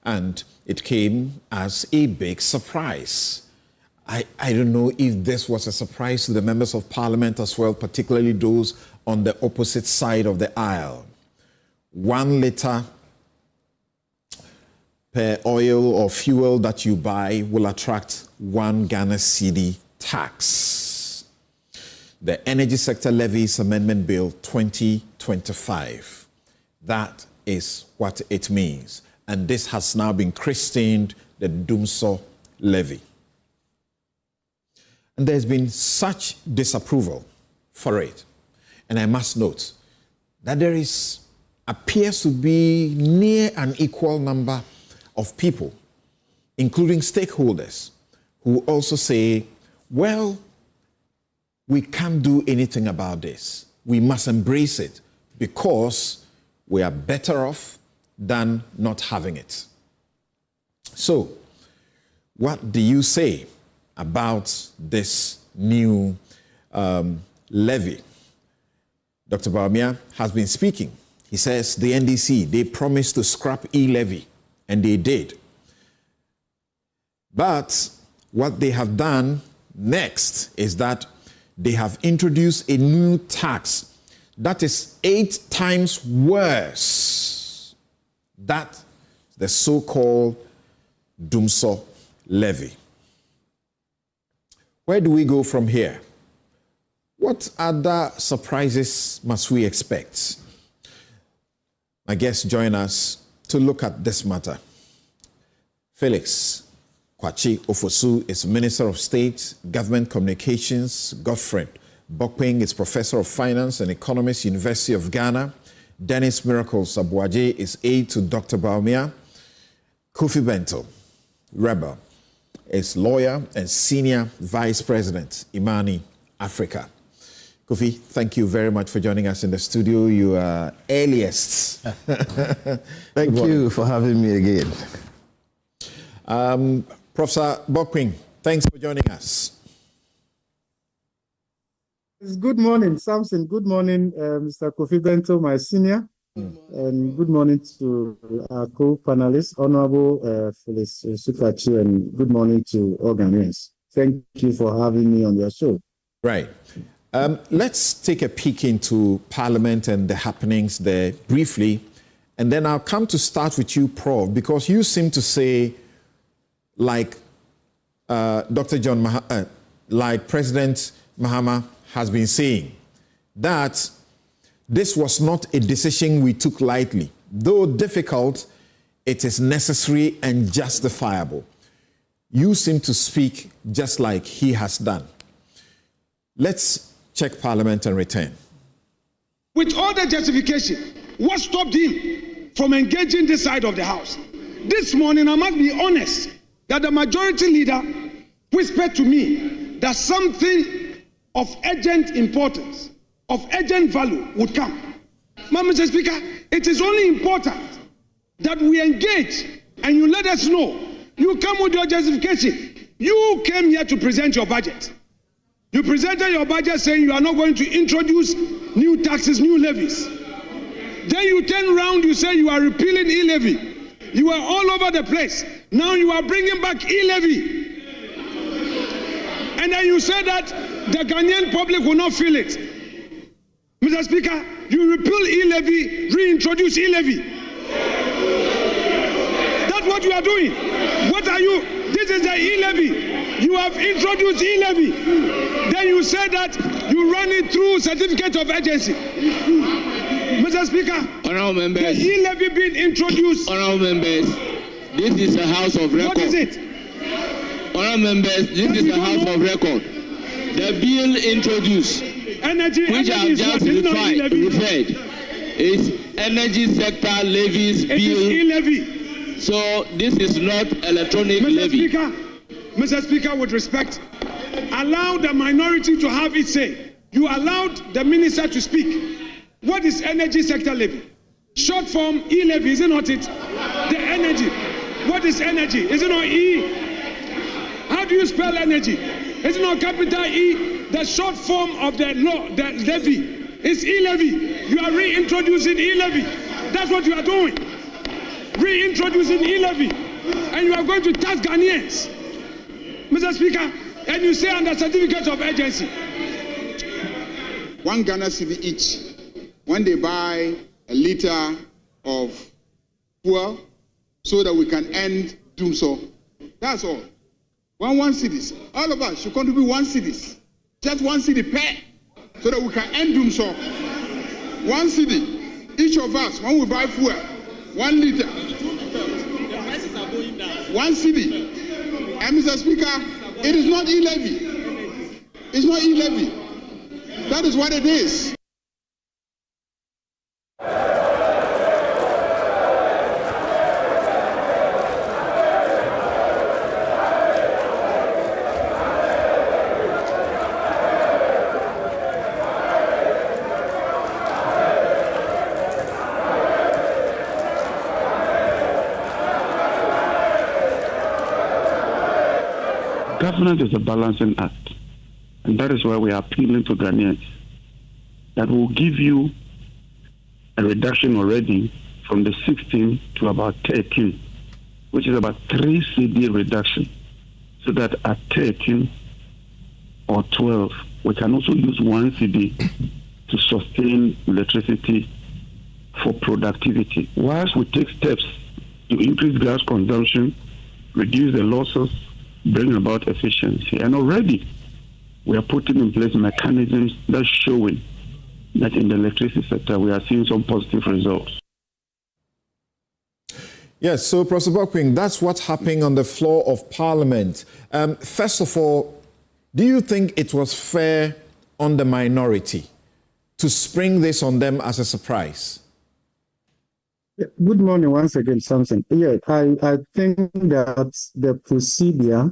and it came as a big surprise. I don't know if this was a surprise to the members of Parliament as well, particularly those on the opposite side of the aisle. 1 liter per oil or fuel that you buy will attract 1 Ghana cedi tax. The Energy Sector Levies Amendment Bill 2025. That is what it means. And this has now been christened the Dumsor-levy. And there's been such disapproval for it. And I must note that there appears to be near an equal number of people, including stakeholders, who also say, well, we can't do anything about this. We must embrace it because we are better off than not having it. So, what do you say about this new levy? Dr. Bawumia has been speaking. He says the NDC, they promised to scrap E-Levy, and they did. But what they have done next is that they have introduced a new tax that is 8 times worse. That the so-called Dumsor-levy. Where do we go from here? What other surprises must we expect? My guests join us to look at this matter. Felix Kwakye Ofosu is Minister of State, Government Communications. Godfrey Bokpeng is Professor of Finance and Economist, University of Ghana. Dennis Miracles Abuaje is aide to Dr. Bawumia. Kofi Bento Rebel is lawyer and Senior Vice President, Imani Africa. Kofi, thank you very much for joining us in the studio. You are earliest. Thank you for having me again. Professor Bokpeng, thanks for joining us. Good morning, Samson. Good morning, Mr. Kofi Bento, my senior. And good morning to our co-panelists, Honorable Felix Kwakye, and good morning to all Ghanaians. Thank you for having me on your show. Right. Let's take a peek into Parliament and the happenings there briefly, and then I'll come to start with you, Prof, because you seem to say, like Dr. John, like President Mahama has been saying, that this was not a decision we took lightly. Though difficult, it is necessary and justifiable. You seem to speak just like he has done. Let's check Parliament and return. With all the justification, what stopped him from engaging this side of the House? This morning, I must be honest, that the majority leader whispered to me that something of urgent importance, of urgent value would come. Mr. Speaker, it is only important that we engage and you let us know. You come with your justification. You came here to present your budget. You presented your budget saying you are not going to introduce new taxes, new levies. Then you turn around, you say you are repealing E-Levy. You are all over the place. Now you are bringing back E-Levy. And then you say that the Ghanaian public will not feel it. Mr. Speaker, you repeal E-Levy, reintroduce E-Levy. That's what you are doing. What are you? This is the E-Levy. You have introduced E-Levy. Then you say that you run it through certificate of urgency. Mr. Speaker, honorable members, the E-Levy being introduced. Honorable members, this is a house of record. What is it? Honorable members, this is a house of record. The bill introduced, which I have just referred, is Energy Sector Levies Bill. E-Levy. So this is not electronic levy. Mr. Speaker, with respect, allow the minority to have its say. You allowed the minister to speak. What is Energy Sector Levy? Short form E-Levy, is it not it? The energy. What is energy? Is it not E? How do you spell energy? Is it not capital E? The short form of the law, the levy, is E-Levy. You are reintroducing E-Levy. That's what you are doing. reintroducing E-Levy, and you are going to tax Ghanaians, Mr. Speaker, and you say under certificate of urgency. 1 Ghana cedi each when they buy a liter of fuel so that we can end Dumsor. That's all. 1 cedis. All of us should contribute 1 cedis. Just 1 cedi per, so that we can end Dumsor. 1 cedi. Each of us, when we buy fuel, 1 liter. The prices are going down. 1 cedi. And Mr. Speaker, it is not E-Levy. It's not E-Levy. That is what it is. Governance is a balancing act, and that is why we are appealing to Ghanaians that will give you a reduction already from the 16 to about 13, which is about 3 cedi reduction, so that at 13 or 12, we can also use 1 cedi to sustain electricity for productivity. Whilst we take steps to increase gas consumption, reduce the losses, bring about efficiency. And already we are putting in place mechanisms that's showing that in the electricity sector we are seeing some positive results. Yes, so Professor Bokwing, that's what's happening on the floor of Parliament. First of all, do you think it was fair on the minority to spring this on them as a surprise? Good morning once again, Samson. Yeah, I think that the procedure,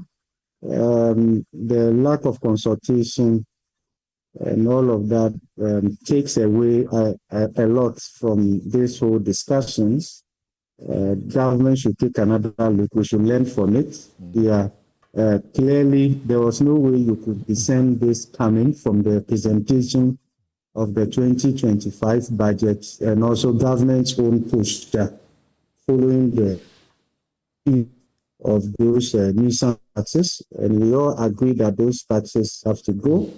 the lack of consultation and all of that takes away a lot from this whole discussions. Government should take another look. We should learn from it. Yeah, clearly there was no way you could discern this coming from the presentation of the 2025 budget and also government's own push following the of those nuisance taxes, and we all agree that those taxes have to go.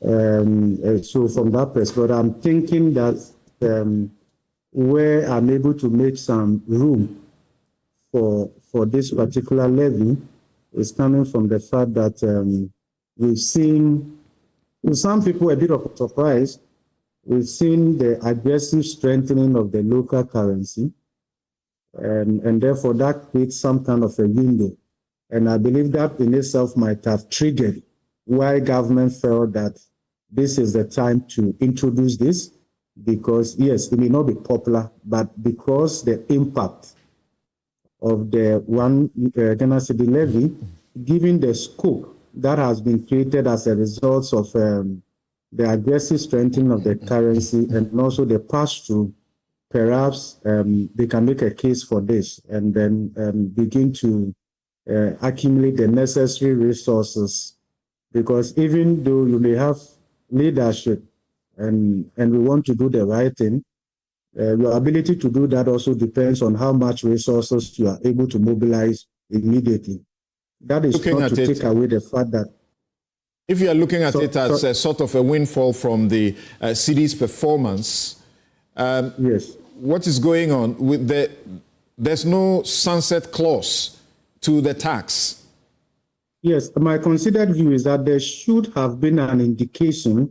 So from that perspective, I'm thinking that where I'm able to make some room for this particular levy is coming from the fact that we've seen, with some people, a bit of a surprise. We've seen the aggressive strengthening of the local currency, and therefore that creates some kind of a window. And I believe that in itself might have triggered why government felt that this is the time to introduce this, because yes, it may not be popular, but because the impact of the 1 Ghana cedi levy, given the scope that has been created as a result of the aggressive strengthening of the currency and also the pass-through, perhaps they can make a case for this and then begin to accumulate the necessary resources. Because even though you may have leadership and we want to do the right thing, your ability to do that also depends on how much resources you are able to mobilize immediately. That is not to take away the fact that if you are looking at it as a sort of a windfall from the city's performance, yes, what is going on with there's no sunset clause to the tax? Yes, my considered view is that there should have been an indication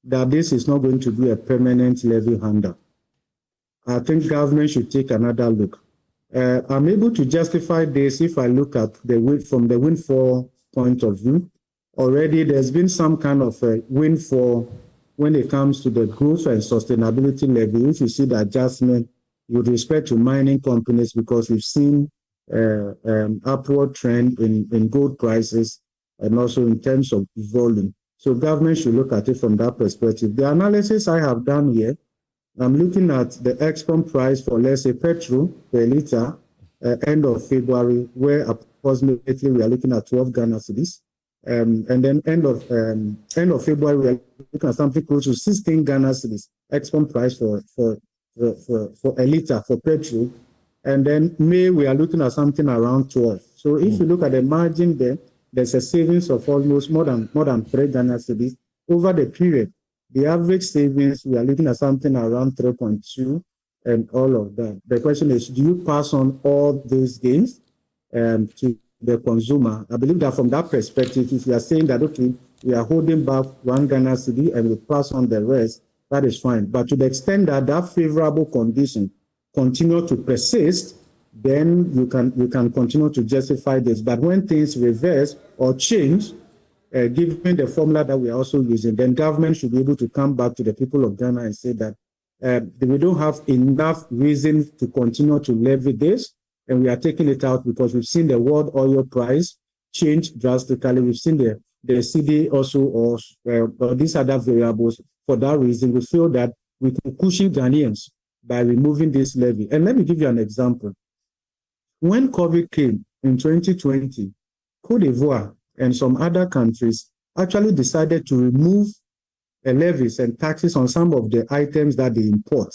that this is not going to be a permanent levy handle. I think government should take another look. I'm able to justify this if I look at from the windfall point of view. Already there's been some kind of a windfall when it comes to the growth and sustainability levy. If you see the adjustment with respect to mining companies, because we've seen upward trend in gold prices and also in terms of volume. So government should look at it from that perspective. The analysis I have done here, I'm looking at the export price for, let's say, petrol per liter end of February, where approximately we are looking at 12 Ghana cedis. And then end of February, we are looking at something close to 16 Ghana cedis export price for a liter for petrol. And then May, we are looking at something around 12. So if you look at the margin there, there's a savings of almost more than 3 Ghana cedis over the period. The average savings, we are looking at something around 3.2 and all of that. The question is, do you pass on all these gains to the consumer? I believe that from that perspective, if you are saying that, okay, we are holding back 1 Ghana cedi and we pass on the rest, that is fine. But to the extent that that favorable condition continue to persist, then you can continue to justify this. But when things reverse or change, given the formula that we are also using, then government should be able to come back to the people of Ghana and say that we don't have enough reason to continue to levy this, and we are taking it out because we've seen the world oil price change drastically. We've seen the cedi also, or these other variables. For that reason, we feel that we can cushion Ghanaians by removing this levy. And let me give you an example. When COVID came in 2020, Cote d'Ivoire and some other countries actually decided to remove levies and taxes on some of the items that they import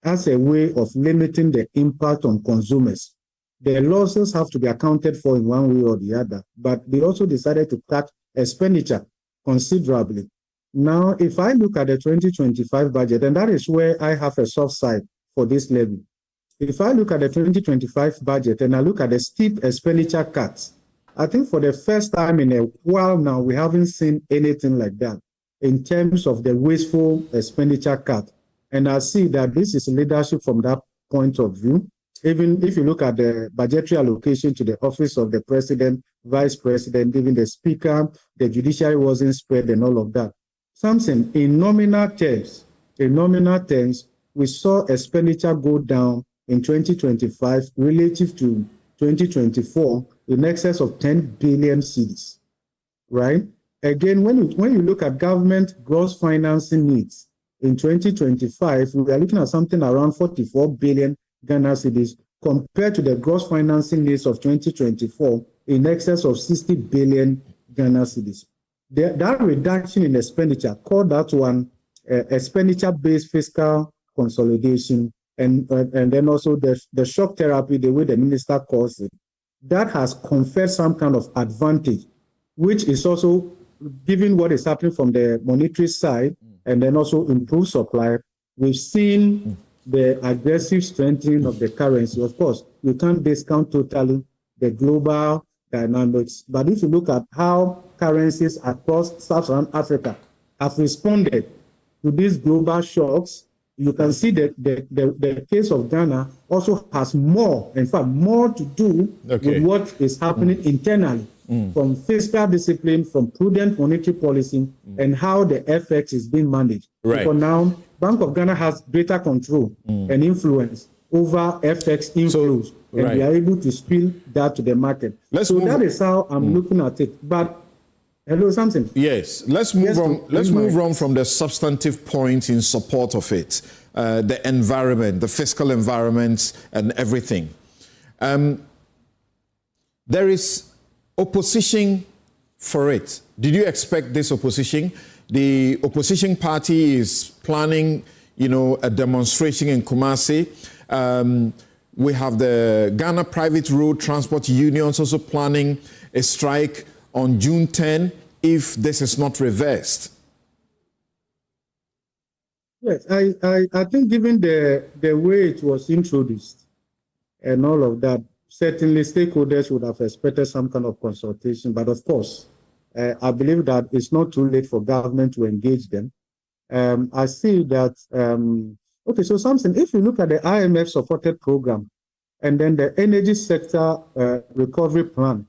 as a way of limiting the impact on consumers. The losses have to be accounted for in one way or the other, but they also decided to cut expenditure considerably. Now, if I look at the 2025 budget, and that is where I have a soft side for this levy. If I look at the 2025 budget and I look at the steep expenditure cuts, I think for the first time in a while now, we haven't seen anything like that in terms of the wasteful expenditure cut. And I see that this is leadership from that point of view. Even if you look at the budgetary allocation to the office of the president, vice president, even the speaker, the judiciary wasn't spread and all of that. Something in nominal terms, we saw expenditure go down in 2025 relative to 2024 in excess of 10 billion cedis, right? Again, when you look at government gross financing needs in 2025, we are looking at something around 44 billion Ghana cedis compared to the gross financing needs of 2024 in excess of 60 billion Ghana cedis. That reduction in expenditure, call that one expenditure-based fiscal consolidation, and then also the shock therapy, the way the minister calls it, that has conferred some kind of advantage, which is also, given what is happening from the monetary side, and then also improved supply, we've seen the aggressive strengthening of the currency. Of course, you can't discount totally the global dynamics, but if you look at how currencies across Sub-Saharan Africa have responded to these global shocks, you can see that the case of Ghana also has more, in fact, more to do with what is happening internally, from fiscal discipline, from prudent monetary policy, and how the FX is being managed. Right. Because now, Bank of Ghana has greater control and influence over FX inflows, and we are able to spill that to the market. That is how I'm looking at it. But hello, something. Yes, let's move on from the substantive points in support of it, the environment, the fiscal environment, and everything. There is opposition for it. Did you expect this opposition? The opposition party is planning, a demonstration in Kumasi. We have the Ghana Private Road Transport Unions also planning a strike on June 10 if this is not reversed. Yes, I think given the way it was introduced and all of that, certainly stakeholders would have expected some kind of consultation. But of course, I believe that it's not too late for government to engage them. I see that, so something, if you look at the IMF supported program and then the energy sector recovery plan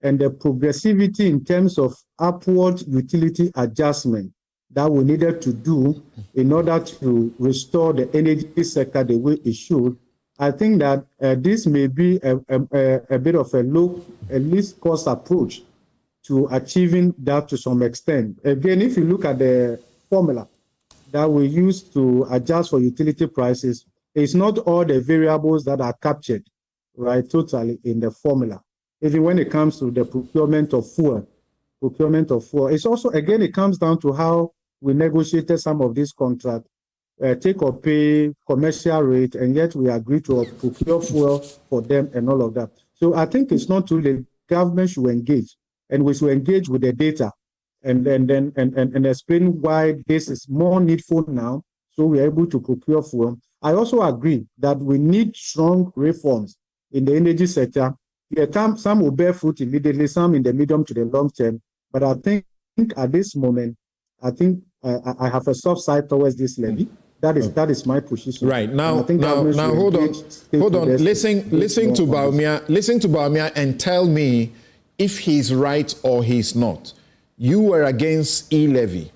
and the progressivity in terms of upward utility adjustment that we needed to do in order to restore the energy sector the way it should, I think that this may be a bit of a least cost approach to achieving that to some extent. Again, if you look at the formula that we use to adjust for utility prices, it's not all the variables that are captured, right, totally in the formula. Even when it comes to the procurement of fuel, it's also, again, it comes down to how we negotiated some of these contracts take or pay commercial rate, and yet we agree to procure fuel for them and all of that. So I think it's not too late. Government should engage, and we should engage with the data and explain why this is more needful now, so we are able to procure fuel. I also agree that we need strong reforms in the energy sector. Some will bear fruit immediately, some in the medium to the long term. But I think at this moment, I have a soft side towards this levy. That is my position. Right now, hold on. Listen to Bawumia and tell me if he's right or he's not. You were against E-Levy.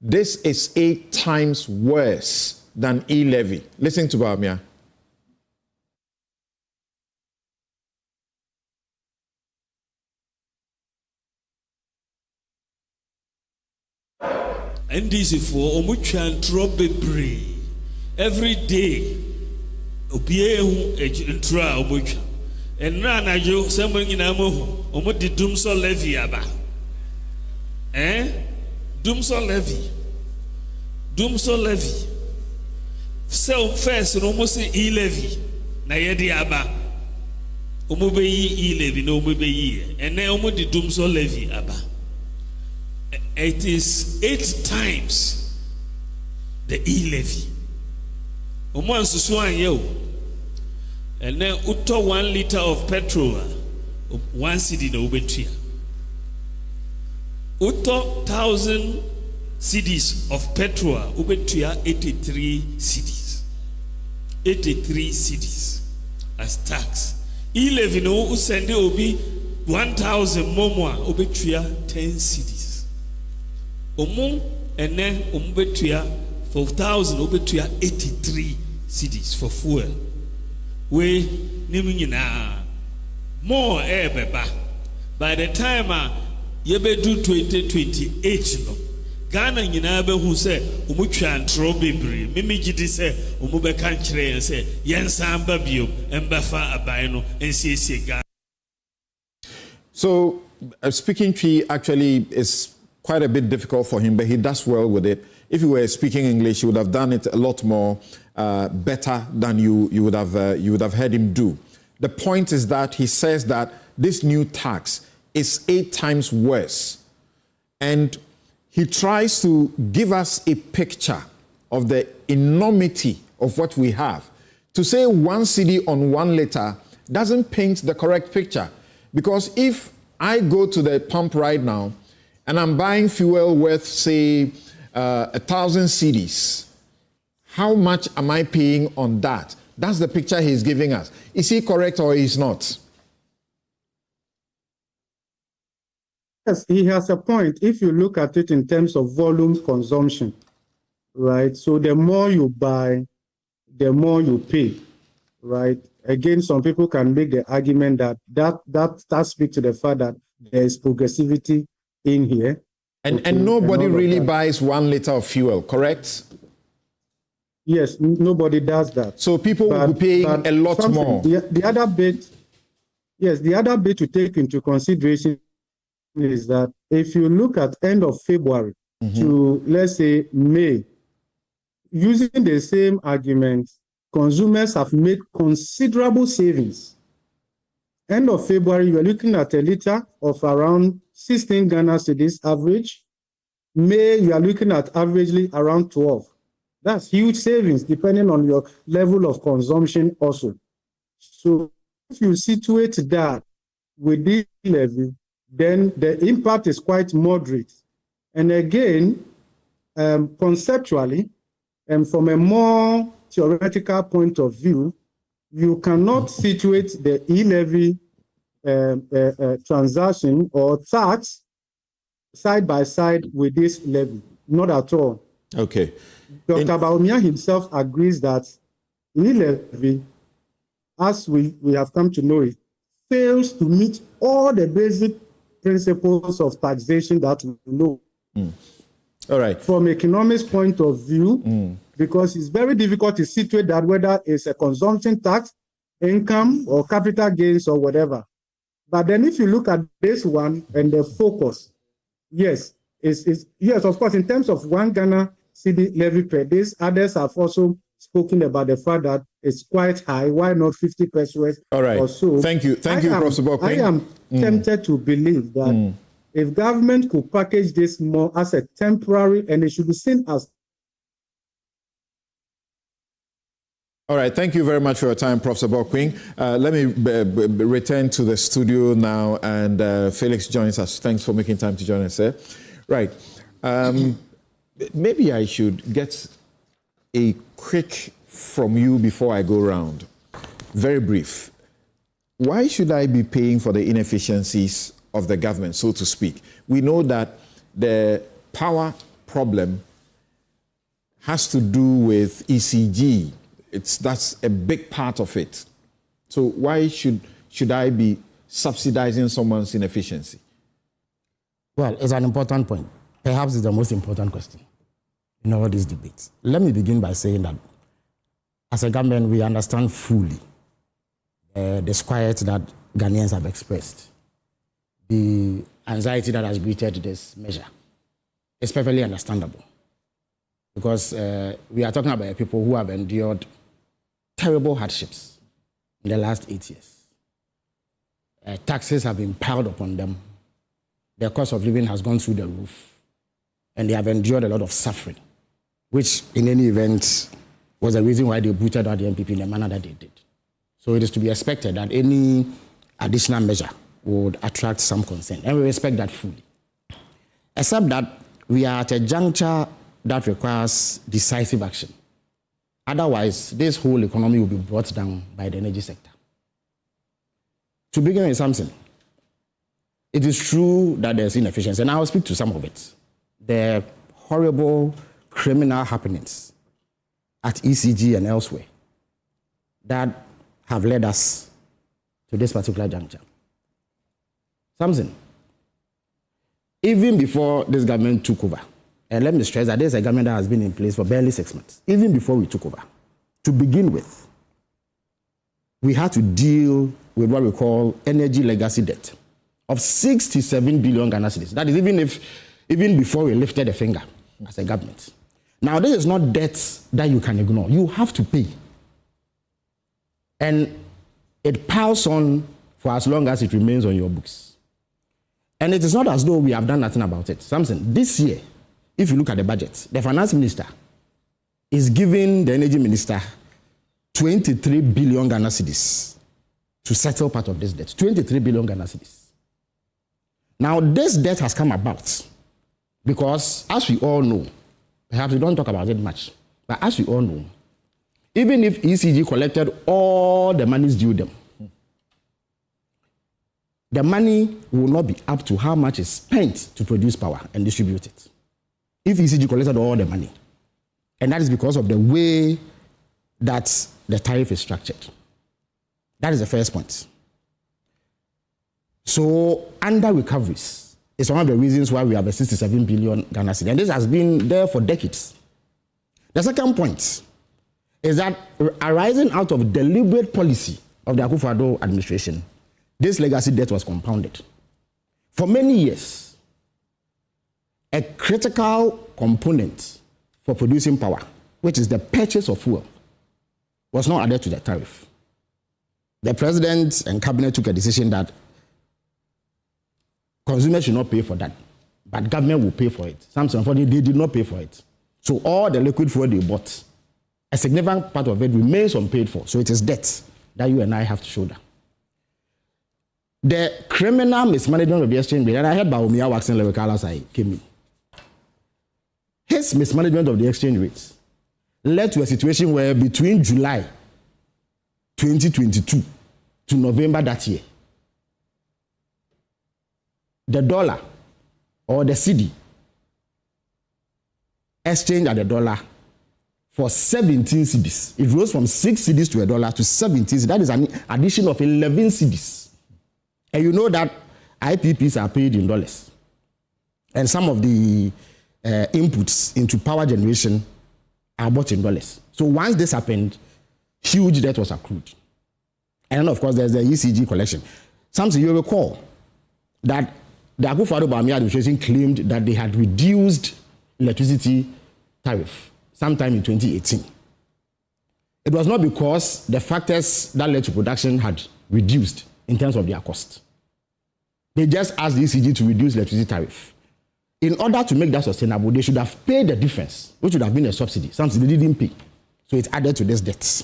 This is 8 times worse than E-Levy. Listen to Bawumia. NDC for Omuchan Trobebre every day. Obie Entra Omucha. And Rana Jo, someone in Amo, Omodi Dumsor-levy aba. Dumsor-levy. Dumsor-levy. So first, almost E-Levy. Na yedi aba. Omobeyi E-Levy, no Omobeyi. And then Omodi Dumsor-levy aba. It is 8 times the E-Levy. Omo ansusuan yo. And then uto 1 liter of petrol, 1 cedi na ubetia. Uto 1,000 cedis of petrol, ubetia 83 cedis. 83 cedis as tax. E-Levy no usende obi 1,000 momwa, ubetia 10 cedis. Omo and then betua 4,000 betua 83 cedis for fuel. We nimina more beba. By the time you be do 2028 no Ghana nyina be hu se omutwa ntro bebre mimi gidi se omubeka nkyere se yensan ba biom embafa aban no ensiesie Ghana. So speaking tree actually is quite a bit difficult for him, but he does well with it. If he were speaking English, he would have done it a lot more better than you would have heard him do. The point is that he says that this new tax is 8 times worse, and he tries to give us a picture of the enormity of what we have. To say 1 cedi on 1 liter doesn't paint the correct picture, because if I go to the pump right now and I'm buying fuel worth, say, 1,000 cedis, how much am I paying on that? That's the picture he's giving us. Is he correct or is not? Yes, he has a point. If you look at it in terms of volume consumption, right? So the more you buy, the more you pay, right? Again, some people can make the argument that speaks to the fact that there is progressivity in here. And nobody really buys 1 liter of fuel, correct? Yes, nobody does that. So people will be paying a lot more. The other bit, yes, the other bit to take into consideration is that if you look at end of February to, let's say, May, using the same argument, consumers have made considerable savings. End of February, you are looking at a liter of around 16 Ghana cedis average. May, you are looking at averagely around 12. That's huge savings depending on your level of consumption also. So if you situate that with this levy, then the impact is quite moderate. And again, conceptually, and from a more theoretical point of view, you cannot situate the E-Levy transaction or tax side by side with this levy. Not at all. Okay. Dr. Bawumia himself agrees that E-Levy, as we have come to know it, fails to meet all the basic principles of taxation that we know. All right. From economics point of view, because it's very difficult to situate that whether it's a consumption tax, income, or capital gains or whatever. But then if you look at this one and the focus, yes, yes, of course, in terms of 1 Ghana cedi levy per day. Others have also spoken about the fact that it's quite high. Why not 50 pesos All right. or so? Thank you, Professor Bokwing. I am tempted to believe that if government could package this more as a temporary, and it should be seen as. All right, thank you very much for your time, Professor Bokwing. Let me return to the studio now, and Felix joins us. Thanks for making time to join us, sir. Right. Maybe I should get a quick from you before I go round. Very brief. Why should I be paying for the inefficiencies of the government, so to speak? We know that the power problem has to do with ECG. That's a big part of it. So why should I be subsidizing someone's inefficiency? Well, it's an important point. Perhaps it's the most important question in all these debates. Let me begin by saying that as a government, we understand fully the disquiet that Ghanaians have expressed, the anxiety that has greeted this measure. It's perfectly understandable because we are talking about people who have endured terrible hardships in the last 8 years. Taxes have been piled upon them. Their cost of living has gone through the roof. And they have endured a lot of suffering, which in any event was the reason why they booted out the MPP in the manner that they did. So it is to be expected that any additional measure would attract some concern. And we respect that fully. Except that we are at a juncture that requires decisive action. Otherwise, this whole economy will be brought down by the energy sector. To begin with something, it is true that there's inefficiency, and I will speak to some of it. The horrible criminal happenings at ECG and elsewhere that have led us to this particular juncture. Something. Even before this government took over, and let me stress that there's a government that has been in place for barely 6 months. Even before we took over, to begin with, we had to deal with what we call energy legacy debt of 67 billion Ghana cedis. That is even before we lifted a finger as a government. Now, this is not debt that you can ignore. You have to pay. And it piles on for as long as it remains on your books. And it is not as though we have done nothing about it. Something. This year, if you look at the budget, the finance minister is giving the energy minister 23 billion Ghana cedis to settle part of this debt. 23 billion Ghana cedis. Now, this debt has come about because, as we all know, perhaps we don't talk about it much, but as we all know, even if ECG collected all the monies due them, the money will not be up to how much is spent to produce power and distribute it. If ECG collected all the money, and that is because of the way that the tariff is structured. That is the first point. So, under recoveries is one of the reasons why we have a 67 billion Ghana cedi, and this has been there for decades. The second point is that arising out of deliberate policy of the Akufo-Addo administration, this legacy debt was compounded. For many years, a critical component for producing power, which is the purchase of fuel, was not added to the tariff. The president and cabinet took a decision that consumers should not pay for that, but government will pay for it. Something for they did not pay for it. So all the liquid fuel they bought, a significant part of it remains unpaid for. So it is debt that you and I have to shoulder. The criminal mismanagement of the exchange rate, and I heard Baumia waxing lyrical as I came in. His mismanagement of the exchange rates led to a situation where between July 2022 to November that year, the dollar or the cedi exchanged at the dollar for 17 cedis. It rose from 6 cedis to $1 to 17 cedis. That is an addition of 11 cedis. And you know that IPPs are paid in dollars. And some of the inputs into power generation are bought in dollars. So once this happened, huge debt was accrued. And then, of course, there's the ECG collection. Something you recall that the Akufo-Addo administration claimed that they had reduced electricity tariff sometime in 2018. It was not because the factors that led to production had reduced in terms of their cost. They just asked the ECG to reduce electricity tariff. In order to make that sustainable, they should have paid the difference, which would have been a subsidy. Something they didn't pay. So it added to this debt.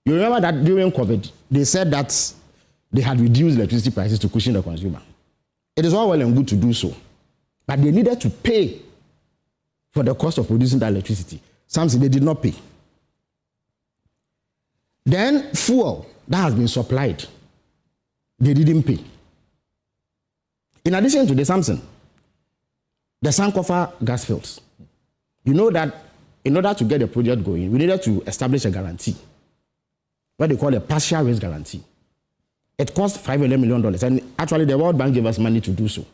You remember that during COVID, they said that they had reduced electricity prices to cushion the consumer. It is all well and good to do so, but they needed to pay for the cost of producing that electricity. Something they did not pay. Then fuel that has been supplied, they didn't pay. In addition to the Samson, the Sankofa gas fields. You know that in order to get the project going, we needed to establish a guarantee, what they call a partial risk guarantee. It cost $500 million, and actually the World Bank gave us money to do so.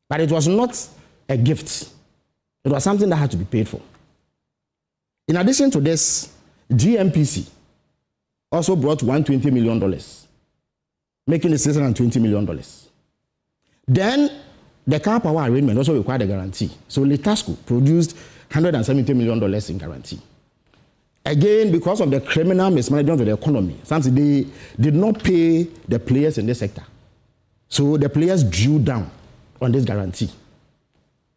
But it was not a gift. It was something that had to be paid for. In addition to this, GMPC also brought $120 million, making it $620 million. Then the car power arrangement also required a guarantee. So Litasco produced $170 million in guarantee. Again, because of the criminal mismanagement of the economy, something they did not pay the players in this sector. So the players drew down on this guarantee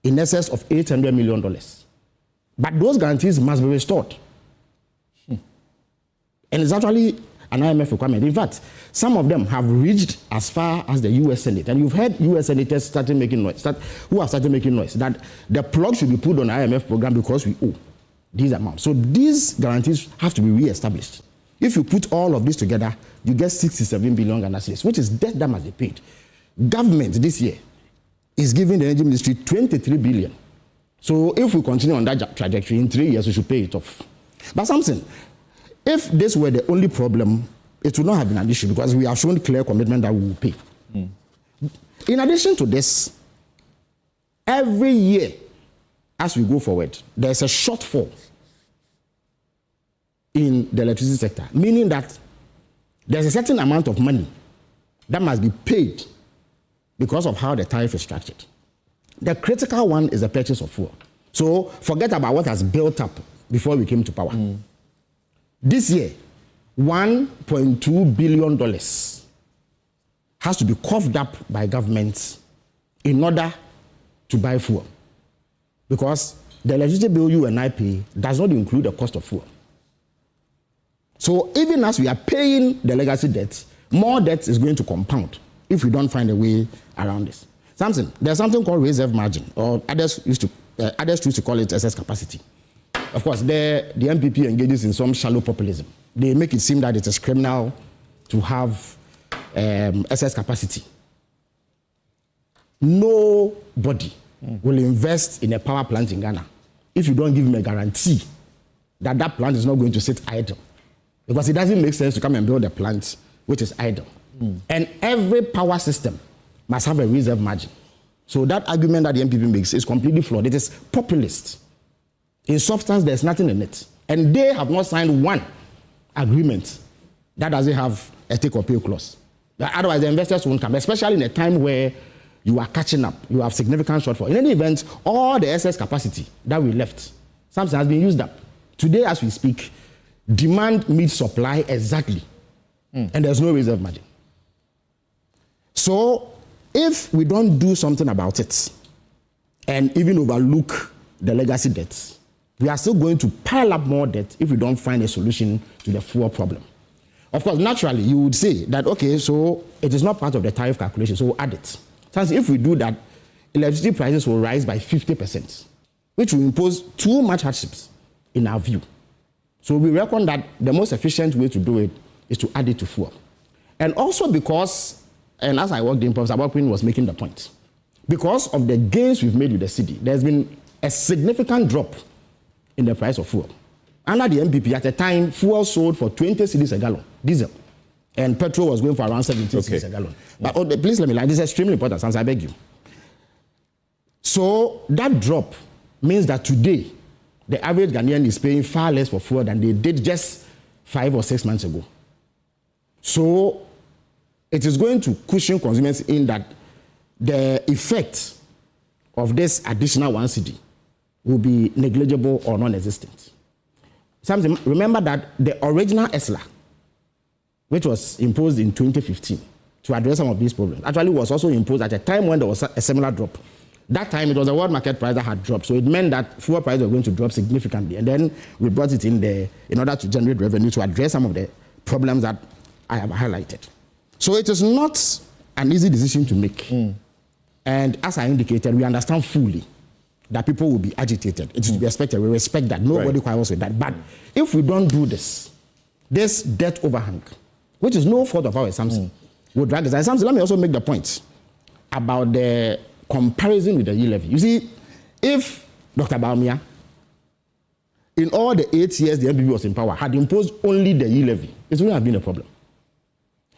in excess of $800 million. But those guarantees must be restored. And it's actually an IMF requirement. In fact, some of them have reached as far as the U.S. Senate. And you've heard U.S. senators started making noise, who have started making noise, that the plug should be put on the IMF program because we owe these amounts. So these guarantees have to be re-established. If you put all of this together, you get 67 billion Ghana cedis, which is debt that must be paid. Government this year is giving the Energy Ministry 23 billion. So if we continue on that trajectory, in 3 years, we should pay it off. But something, if this were the only problem, it would not have been an issue because we have shown clear commitment that we will pay. In addition to this, every year, as we go forward, there's a shortfall in the electricity sector, meaning that there's a certain amount of money that must be paid because of how the tariff is structured. The critical one is the purchase of fuel. So forget about what has built up before we came to power. This year, $1.2 billion has to be coughed up by governments in order to buy fuel. Because the electricity bill you and I pay does not include the cost of fuel. So even as we are paying the legacy debt, more debt is going to compound if we don't find a way around this. There's something called reserve margin, or others used to call it excess capacity. Of course, the MPP engages in some shallow populism. They make it seem that it is criminal to have excess capacity. Nobody will invest in a power plant in Ghana if you don't give him a guarantee that that plant is not going to sit idle. Because it doesn't make sense to come and build a plant which is idle. And every power system must have a reserve margin. So that argument that the MPP makes is completely flawed. It is populist. In substance, there's nothing in it. And they have not signed one agreement that doesn't have a take or pay clause. Otherwise, the investors won't come, especially in a time where you are catching up. You have significant shortfall. In any event, all the excess capacity that we left, something has been used up. Today, as we speak, demand meets supply exactly. And there's no reserve margin. So, if we don't do something about it and even overlook the legacy debts, we are still going to pile up more debt if we don't find a solution to the fuel problem. Of course, naturally, you would say that, okay, so it is not part of the tariff calculation, so we'll add it. So if we do that, electricity prices will rise by 50%, which will impose too much hardships in our view. So we reckon that the most efficient way to do it is to add it to fuel. And also because, and as I worked in, Professor Abokwin was making the point, because of the gains we've made with the city, there's been a significant drop in the price of fuel. Under the MPP, at the time, fuel sold for 20 cedis a gallon, diesel, and petrol was going for around 17 cedis a gallon. But please let me lie, this is extremely important, since I beg you. So that drop means that today, the average Ghanaian is paying far less for fuel than they did just 5 or 6 months ago. So it is going to cushion consumers in that the effect of this additional 1 cedi will be negligible or non-existent. Remember that the original ESLA, which was imposed in 2015 to address some of these problems, actually was also imposed at a time when there was a similar drop. That time, it was the world market price that had dropped, so it meant that fuel prices were going to drop significantly. And then we brought it in there in order to generate revenue to address some of the problems that I have highlighted. So it is not an easy decision to make. And as I indicated, we understand fully that people will be agitated. It is to be expected. We respect that. Nobody quarrels with that. But if we don't do this debt overhang, which is no fault of ours, Samson, will drag us. And Samson, let me also make the point about the comparison with the E-Levy. You see, if Dr. Baumia, in all the 8 years the NPP was in power, had imposed only the E-Levy, it wouldn't have been a problem.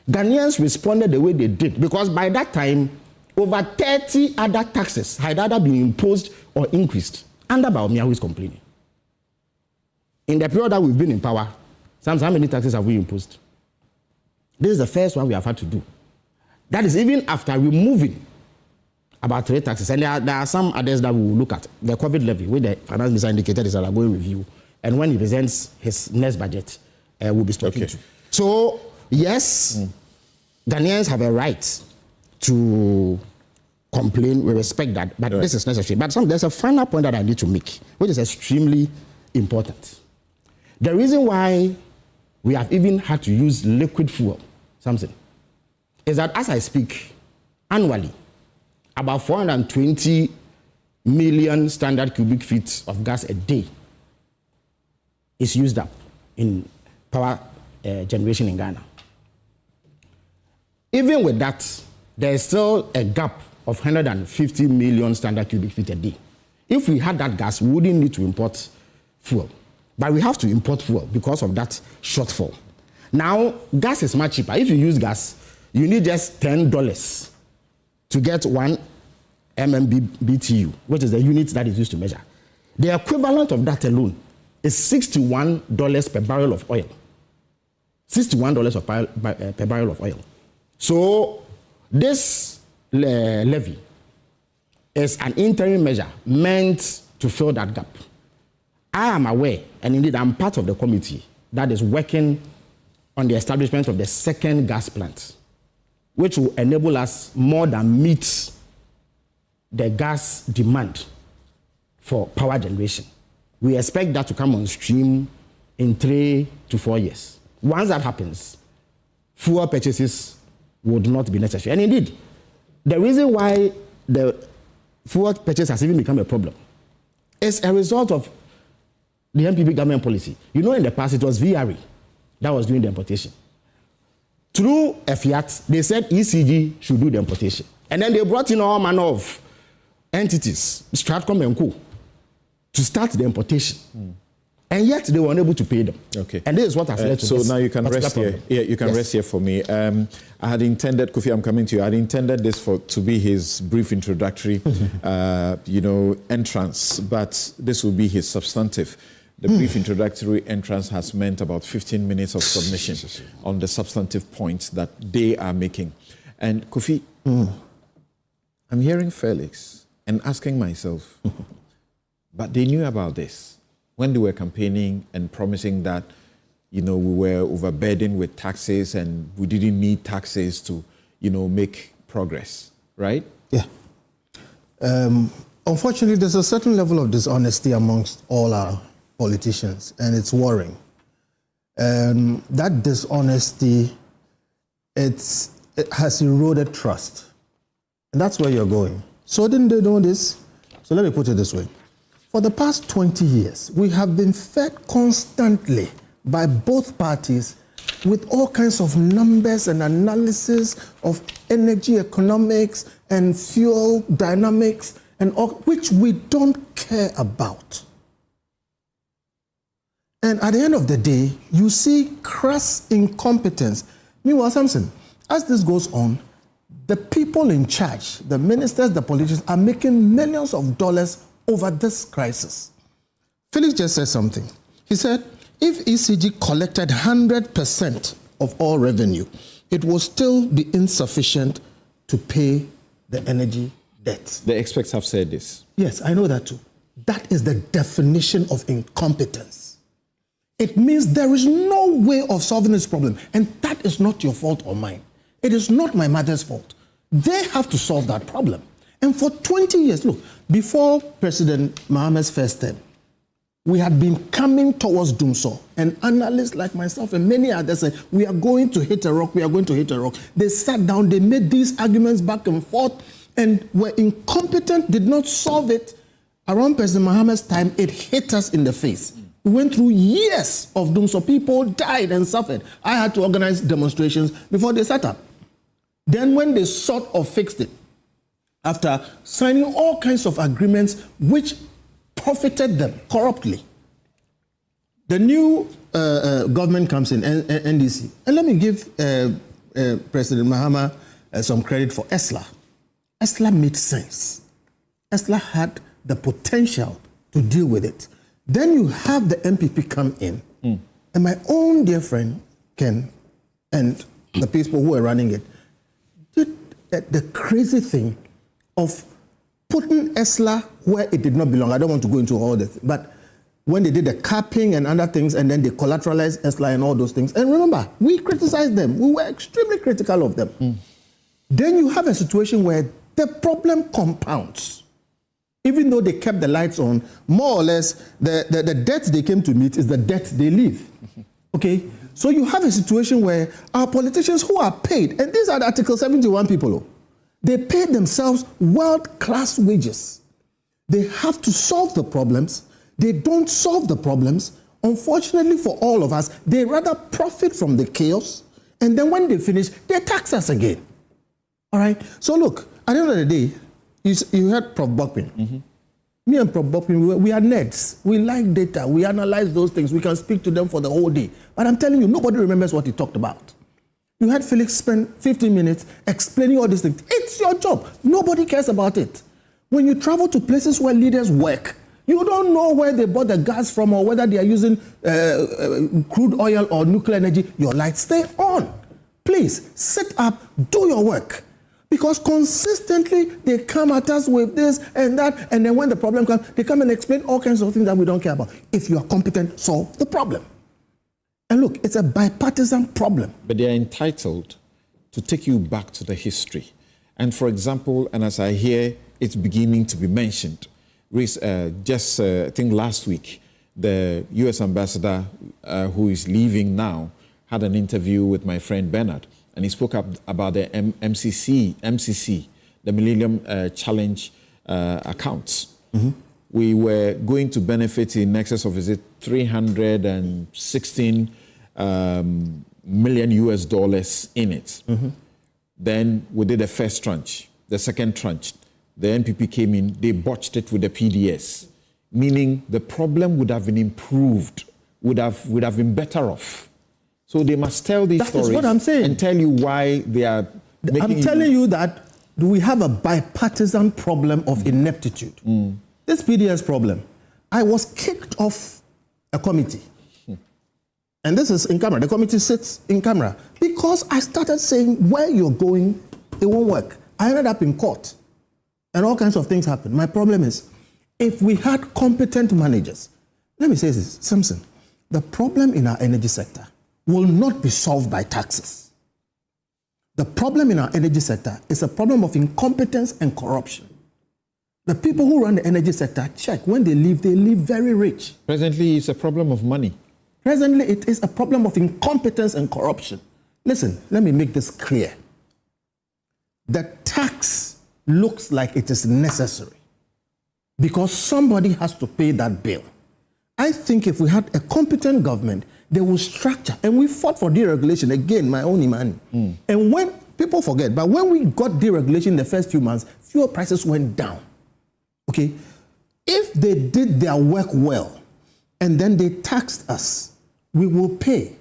Ghanaians responded the way they did because by that time, over 30 other taxes had either been imposed or increased under Baumia, who is complaining. In the period that we've been in power, Samson, how many taxes have we imposed? This is the first one we have had to do. That is even after removing about 3 taxes. And there are some others that we will look at. The COVID levy, which the finance minister indicated is a going review. And when he presents his next budget, we'll be talking to. So, yes, Ghanaians have a right to complain. We respect that. But this is necessary. But there's a final point that I need to make, which is extremely important. The reason why we have even had to use liquid fuel, Samson, is that as I speak, annually, about 420 million standard cubic feet of gas a day is used up in power generation in Ghana. Even with that, there is still a gap of 150 million standard cubic feet a day. If we had that gas, we wouldn't need to import fuel. But we have to import fuel because of that shortfall. Now, gas is much cheaper. If you use gas, you need just $10 to get 1 MMBTU, which is the unit that is used to measure. The equivalent of that alone is $61 per barrel of oil. $61 per barrel of oil. So this levy is an interim measure meant to fill that gap. I am aware, and indeed I'm part of the committee that is working on the establishment of the second gas plant, which will enable us more than meet the gas demand for power generation. We expect that to come on stream in 3 to 4 years. Once that happens, fuel purchases would not be necessary. And indeed, the reason why the fuel purchase has even become a problem is a result of the NPP government policy. You know, in the past, it was VRE that was doing the importation. Through a fiat, they said ECG should do the importation. And then they brought in all manner of entities, Stratcom and Co., to start the importation. And yet they were unable to pay them. Okay. And this is what has led to so this. So now you can rest here. Problem. Yeah, you can rest here for me. I had intended, Kofi, I'm coming to you. I had intended this to be his brief introductory, entrance, but this will be his substantive. The brief introductory entrance has meant about 15 minutes of submission on the substantive points that they are making. And Kofi, I'm hearing Felix and asking myself, but they knew about this when they were campaigning and promising that, we were overburdened with taxes and we didn't need taxes to, make progress, right? Yeah. Unfortunately, there's a certain level of dishonesty amongst all our politicians, and it's worrying. That dishonesty, it has eroded trust. And that's where you're going. So didn't they know this? So let me put it this way. For the past 20 years, we have been fed constantly by both parties with all kinds of numbers and analysis of energy economics and fuel dynamics, and all, which we don't care about. And at the end of the day, you see crass incompetence. Meanwhile, Samson, as this goes on, the people in charge, the ministers, the politicians, are making millions of dollars over this crisis. Felix just said something. He said, if ECG collected 100% of all revenue, it will still be insufficient to pay the energy debt. The experts have said this. Yes, I know that too. That is the definition of incompetence. It means there is no way of solving this problem, and that is not your fault or mine. It is not my mother's fault. They have to solve that problem. And for 20 years, look, before President Mahamad's first term, we had been coming towards Dumsor, and analysts like myself and many others said, we are going to hit a rock, we are going to hit a rock. They sat down, they made these arguments back and forth, and were incompetent, did not solve it. Around President Mahamad's time, it hit us in the face. We went through years of Dumsor. People died and suffered. I had to organize demonstrations before they set up. Then when they sort of fixed it, after signing all kinds of agreements which profited them corruptly, the new government comes in, NDC. And let me give President Mahama some credit for ESLA. ESLA made sense. ESLA had the potential to deal with it. Then you have the MPP come in, and my own dear friend, Ken, and the people who are running it, did the crazy thing of putting ESLA where it did not belong. I don't want to go into all this, but when they did the capping and other things, and then they collateralized ESLA and all those things, and remember, we criticized them. We were extremely critical of them. Then you have a situation where the problem compounds. Even though they kept the lights on, more or less, the debt they came to meet is the debt they leave. Okay? So you have a situation where our politicians who are paid, and these are the Article 71 people, they pay themselves world-class wages. They have to solve the problems. They don't solve the problems. Unfortunately for all of us, they rather profit from the chaos, and then when they finish, they tax us again. All right? So look, at the end of the day, you heard Prof. Bokpin. Me and Prof. Bokpin, we are nerds. We like data. We analyze those things. We can speak to them for the whole day. But I'm telling you, nobody remembers what he talked about. You had Felix spend 15 minutes explaining all these things. It's your job. Nobody cares about it. When you travel to places where leaders work, you don't know where they bought the gas from or whether they are using crude oil or nuclear energy. Your lights stay on. Please, sit up, do your work. Because consistently they come at us with this and that, and then when the problem comes, they come and explain all kinds of things that we don't care about. If you are competent, solve the problem. And look, it's a bipartisan problem. But they are entitled to take you back to the history. And for example, and as I hear it's beginning to be mentioned, I think last week, the US ambassador who is leaving now had an interview with my friend Bernard. And he spoke up about the MCC, the Millennium Challenge accounts. We were going to benefit in excess of, is it 316 million US dollars in it. Then we did the first tranche, the second tranche. The NPP came in, they botched it with the PDS, meaning the problem would have been improved, would have been better off. So they must tell these stories. That is what I'm saying. And tell you why they are making I'm telling you that we have a bipartisan problem of ineptitude. This PDS problem, I was kicked off a committee. And this is in camera. The committee sits in camera. Because I started saying, where you're going, it won't work. I ended up in court. And all kinds of things happened. My problem is, if we had competent managers, let me say this, Simpson, the problem in our energy sector will not be solved by taxes. The problem in our energy sector is a problem of incompetence and corruption. The people who run the energy sector, check, when they leave very rich. Presently, it's a problem of money. Presently, it is a problem of incompetence and corruption. Listen, let me make this clear. The tax looks like it is necessary because somebody has to pay that bill. I think if we had a competent government, they will structure, and we fought for deregulation, again, my own Imani. And when, people forget, but when we got deregulation in the first few months, fuel prices went down, okay? If they did their work well, and then they taxed us, we will pay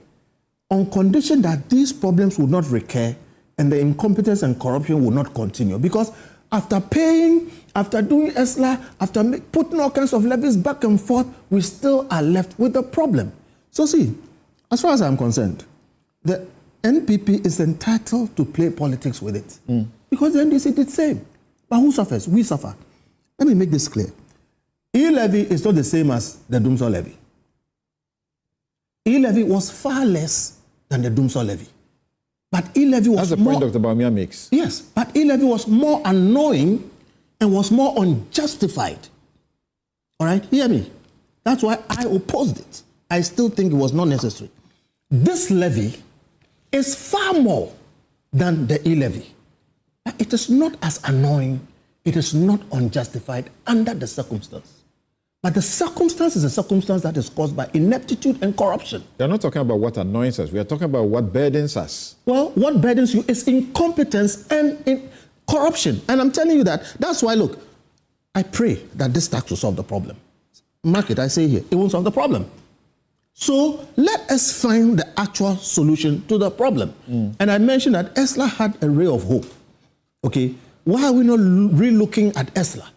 on condition that these problems will not recur and the incompetence and corruption will not continue. Because after paying, after doing ESLA, after putting all kinds of levies back and forth, we still are left with the problem. So see, as far as I'm concerned, the NPP is entitled to play politics with it. Because the NDC did the same. But who suffers? We suffer. Let me make this clear. E-Levy is not the same as the Dumsor-levy. E-Levy was far less than the Dumsor-levy. But E-Levy was That's the more, point Dr. Bawumia makes. Yes, but E-Levy was more annoying and was more unjustified. All right, hear me. That's why I opposed it. I still think it was not necessary. This levy is far more than the E-Levy. But it is not as annoying. It is not unjustified under the circumstance. But the circumstance is a circumstance that is caused by ineptitude and corruption. We're not talking about what annoys us. We are talking about what burdens us. Well, what burdens you is incompetence and corruption. And I'm telling you that. That's why, look, I pray that this tax will solve the problem. Mark it, I say here, it won't solve the problem. So let us find the actual solution to the problem. And I mentioned that ESLA had a ray of hope. Okay, why are we not re-looking at ESLA?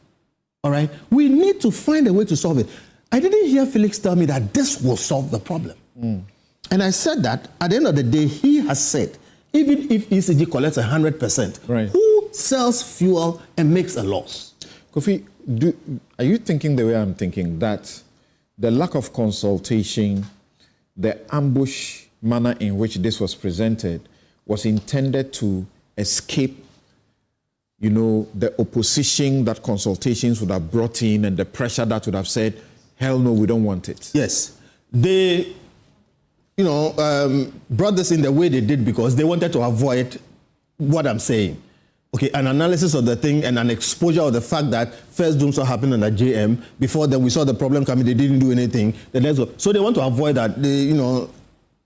All right, we need to find a way to solve it. I didn't hear Felix tell me that this will solve the problem. And I said that at the end of the day, he has said, even if ECG collects 100%, right, who sells fuel and makes a loss? Kofi, are you thinking the way I'm thinking, that the lack of consultation, the ambush manner in which this was presented was intended to escape, you know, the opposition that consultations would have brought in and the pressure that would have said, hell no, we don't want it? Yes. They, you know, brought this in the way they did because they wanted to avoid what I'm saying. Okay, an analysis of the thing and an exposure of the fact that first Dumsor happened under JM. Before then, we saw the problem coming. They didn't do anything. So they want to avoid that. They, you know,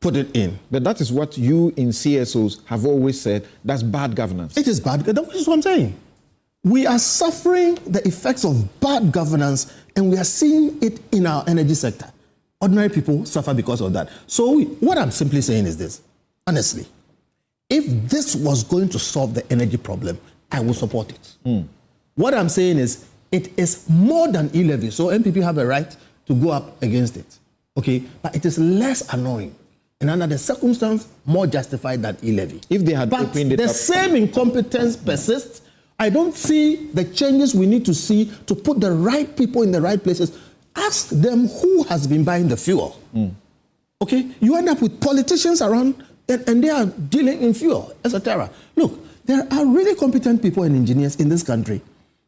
put it in. But that is what you in CSOs have always said. That's bad governance. It is bad. That is what I'm saying. We are suffering the effects of bad governance, and we are seeing it in our energy sector. Ordinary people suffer because of that. So what I'm simply saying is this, honestly. If this was going to solve the energy problem, I will support it. What I'm saying is, it is more than E-Levy, so MPP have a right to go up against it. Okay, but it is less annoying, and under the circumstance, more justified than E-Levy. If they had opened it up, the up, same incompetence persists. I don't see the changes we need to see to put the right people in the right places. Ask them who has been buying the fuel. Okay, you end up with politicians around. And they are dealing in fuel, etc. Look, there are really competent people and engineers in this country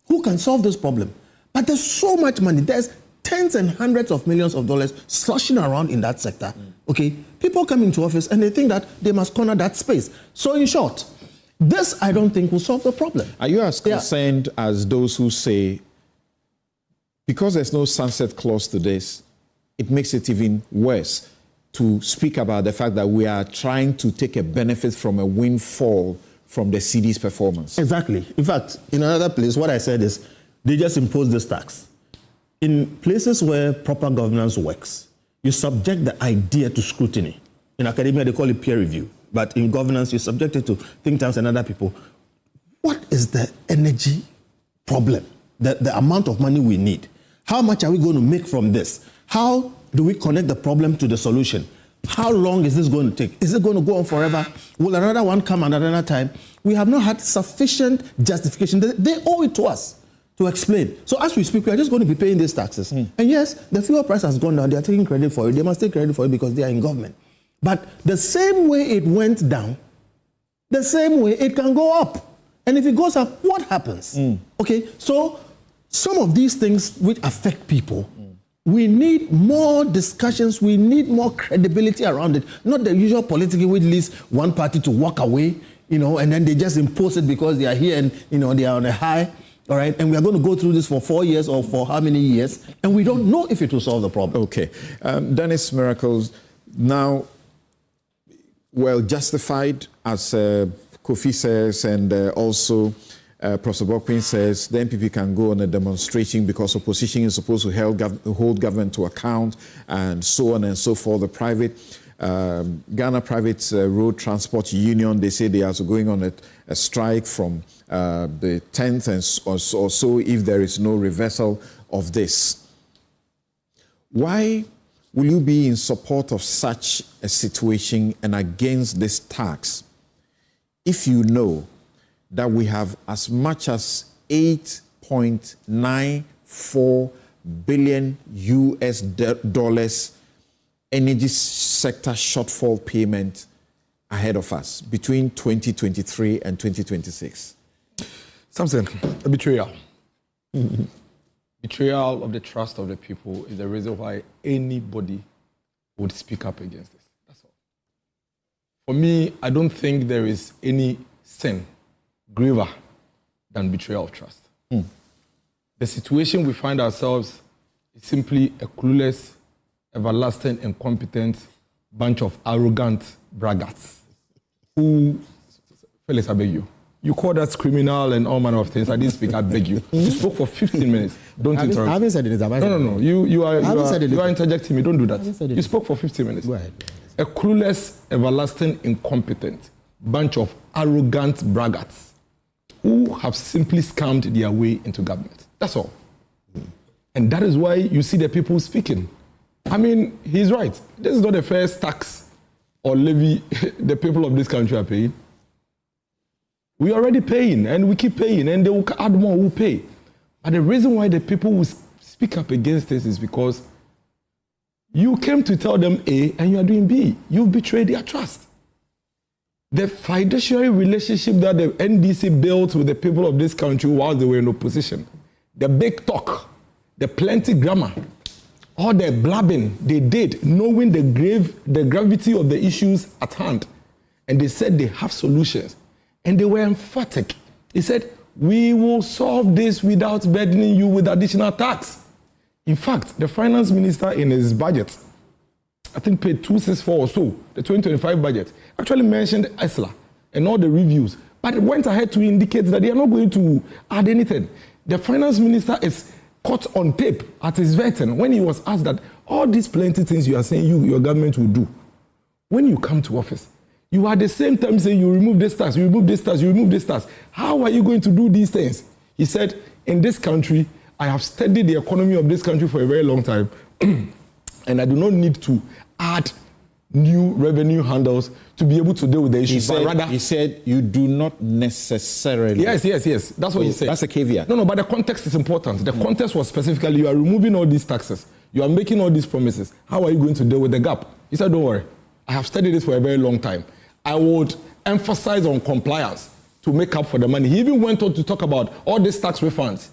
who can solve this problem. But there's so much money. There's tens and hundreds of millions of dollars sloshing around in that sector. Okay? People come into office and they think that they must corner that space. So in short, this I don't think will solve the problem. Are you as concerned as those who say, because there's no sunset clause to this, it makes it even worse to speak about the fact that we are trying to take a benefit from a windfall from the CD's performance? Exactly. In fact, in another place, what I said is they just impose this tax. In places where proper governance works, you subject the idea to scrutiny. In academia, they call it peer review. But in governance, you subject it to think tanks and other people. What is the energy problem? The amount of money we need? How much are we going to make from this? How do we connect the problem to the solution? How long is this going to take? Is it going to go on forever? Will another one come at another time? We have not had sufficient justification. They owe it to us to explain. So as we speak, we are just going to be paying these taxes. And yes, the fuel price has gone down. They are taking credit for it. They must take credit for it because they are in government. But the same way it went down, the same way it can go up. And if it goes up, what happens? Okay, so some of these things which affect people, we need more discussions, we need more credibility around it. Not the usual politics which leads one party to walk away, you know, and then they just impose it because they are here and, you know, they are on a high, all right? And we are going to go through this for 4 years or for how many years, and we don't know if it will solve the problem. Okay. Dennis Miracles, now, well justified, as Kofi says, and also Professor Bokpin says the NPP can go on a demonstration because opposition is supposed to hold government to account and so on and so forth. The private, Ghana Private Road Transport Union, they say they are going on a strike from the 10th or so if there is no reversal of this. Why will you be in support of such a situation and against this tax if you know that we have as much as $8.94 billion US dollars energy sector shortfall payment ahead of us between 2023 and 2026? Something, a betrayal. Betrayal of the trust of the people is the reason why anybody would speak up against this. That's all. For me, I don't think there is any sin graver than betrayal of trust. The situation we find ourselves is simply a clueless, everlasting, incompetent bunch of arrogant braggarts who, Felix, I beg you. You call us criminal and all manner of things. I didn't speak, I beg you. You spoke for 15 minutes. Don't interrupt. I haven't said it. No. You are interjecting me. Don't do that. You spoke for 15 minutes. Go ahead. A clueless, everlasting, incompetent bunch of arrogant braggarts who have simply scammed their way into government. That's all. And that is why you see the people speaking. I mean, he's right. This is not the first tax or levy the people of this country are paying. We are already paying, and we keep paying, and they will add more, we'll pay. But the reason why the people will speak up against this is because you came to tell them A, and you are doing B. You've betrayed their trust. The fiduciary relationship that the NDC built with the people of this country while they were in opposition, the big talk, the plenty grammar, all the blabbing they did, knowing the gravity of the issues at hand, and they said they have solutions. And they were emphatic. He said, we will solve this without burdening you with additional tax. In fact, the finance minister in his budget, I think paid 264 or so, the 2025 budget, actually mentioned ESLA and all the reviews, but it went ahead to indicate that they are not going to add anything. The finance minister is caught on tape at his vetting when he was asked that all these plenty things you are saying your government will do. When you come to office, you are at the same time saying you remove this tax, you remove this tax, you remove this tax. How are you going to do these things? He said, in this country, I have studied the economy of this country for a very long time, and I do not need to add new revenue handles to be able to deal with the issue. He said, you do not necessarily. Yes. That's what he said. That's a caveat. No, but the context is important. The context was specifically, you are removing all these taxes. You are making all these promises. How are you going to deal with the gap? He said, don't worry. I have studied this for a very long time. I would emphasize on compliance to make up for the money. He even went on to talk about all these tax refunds,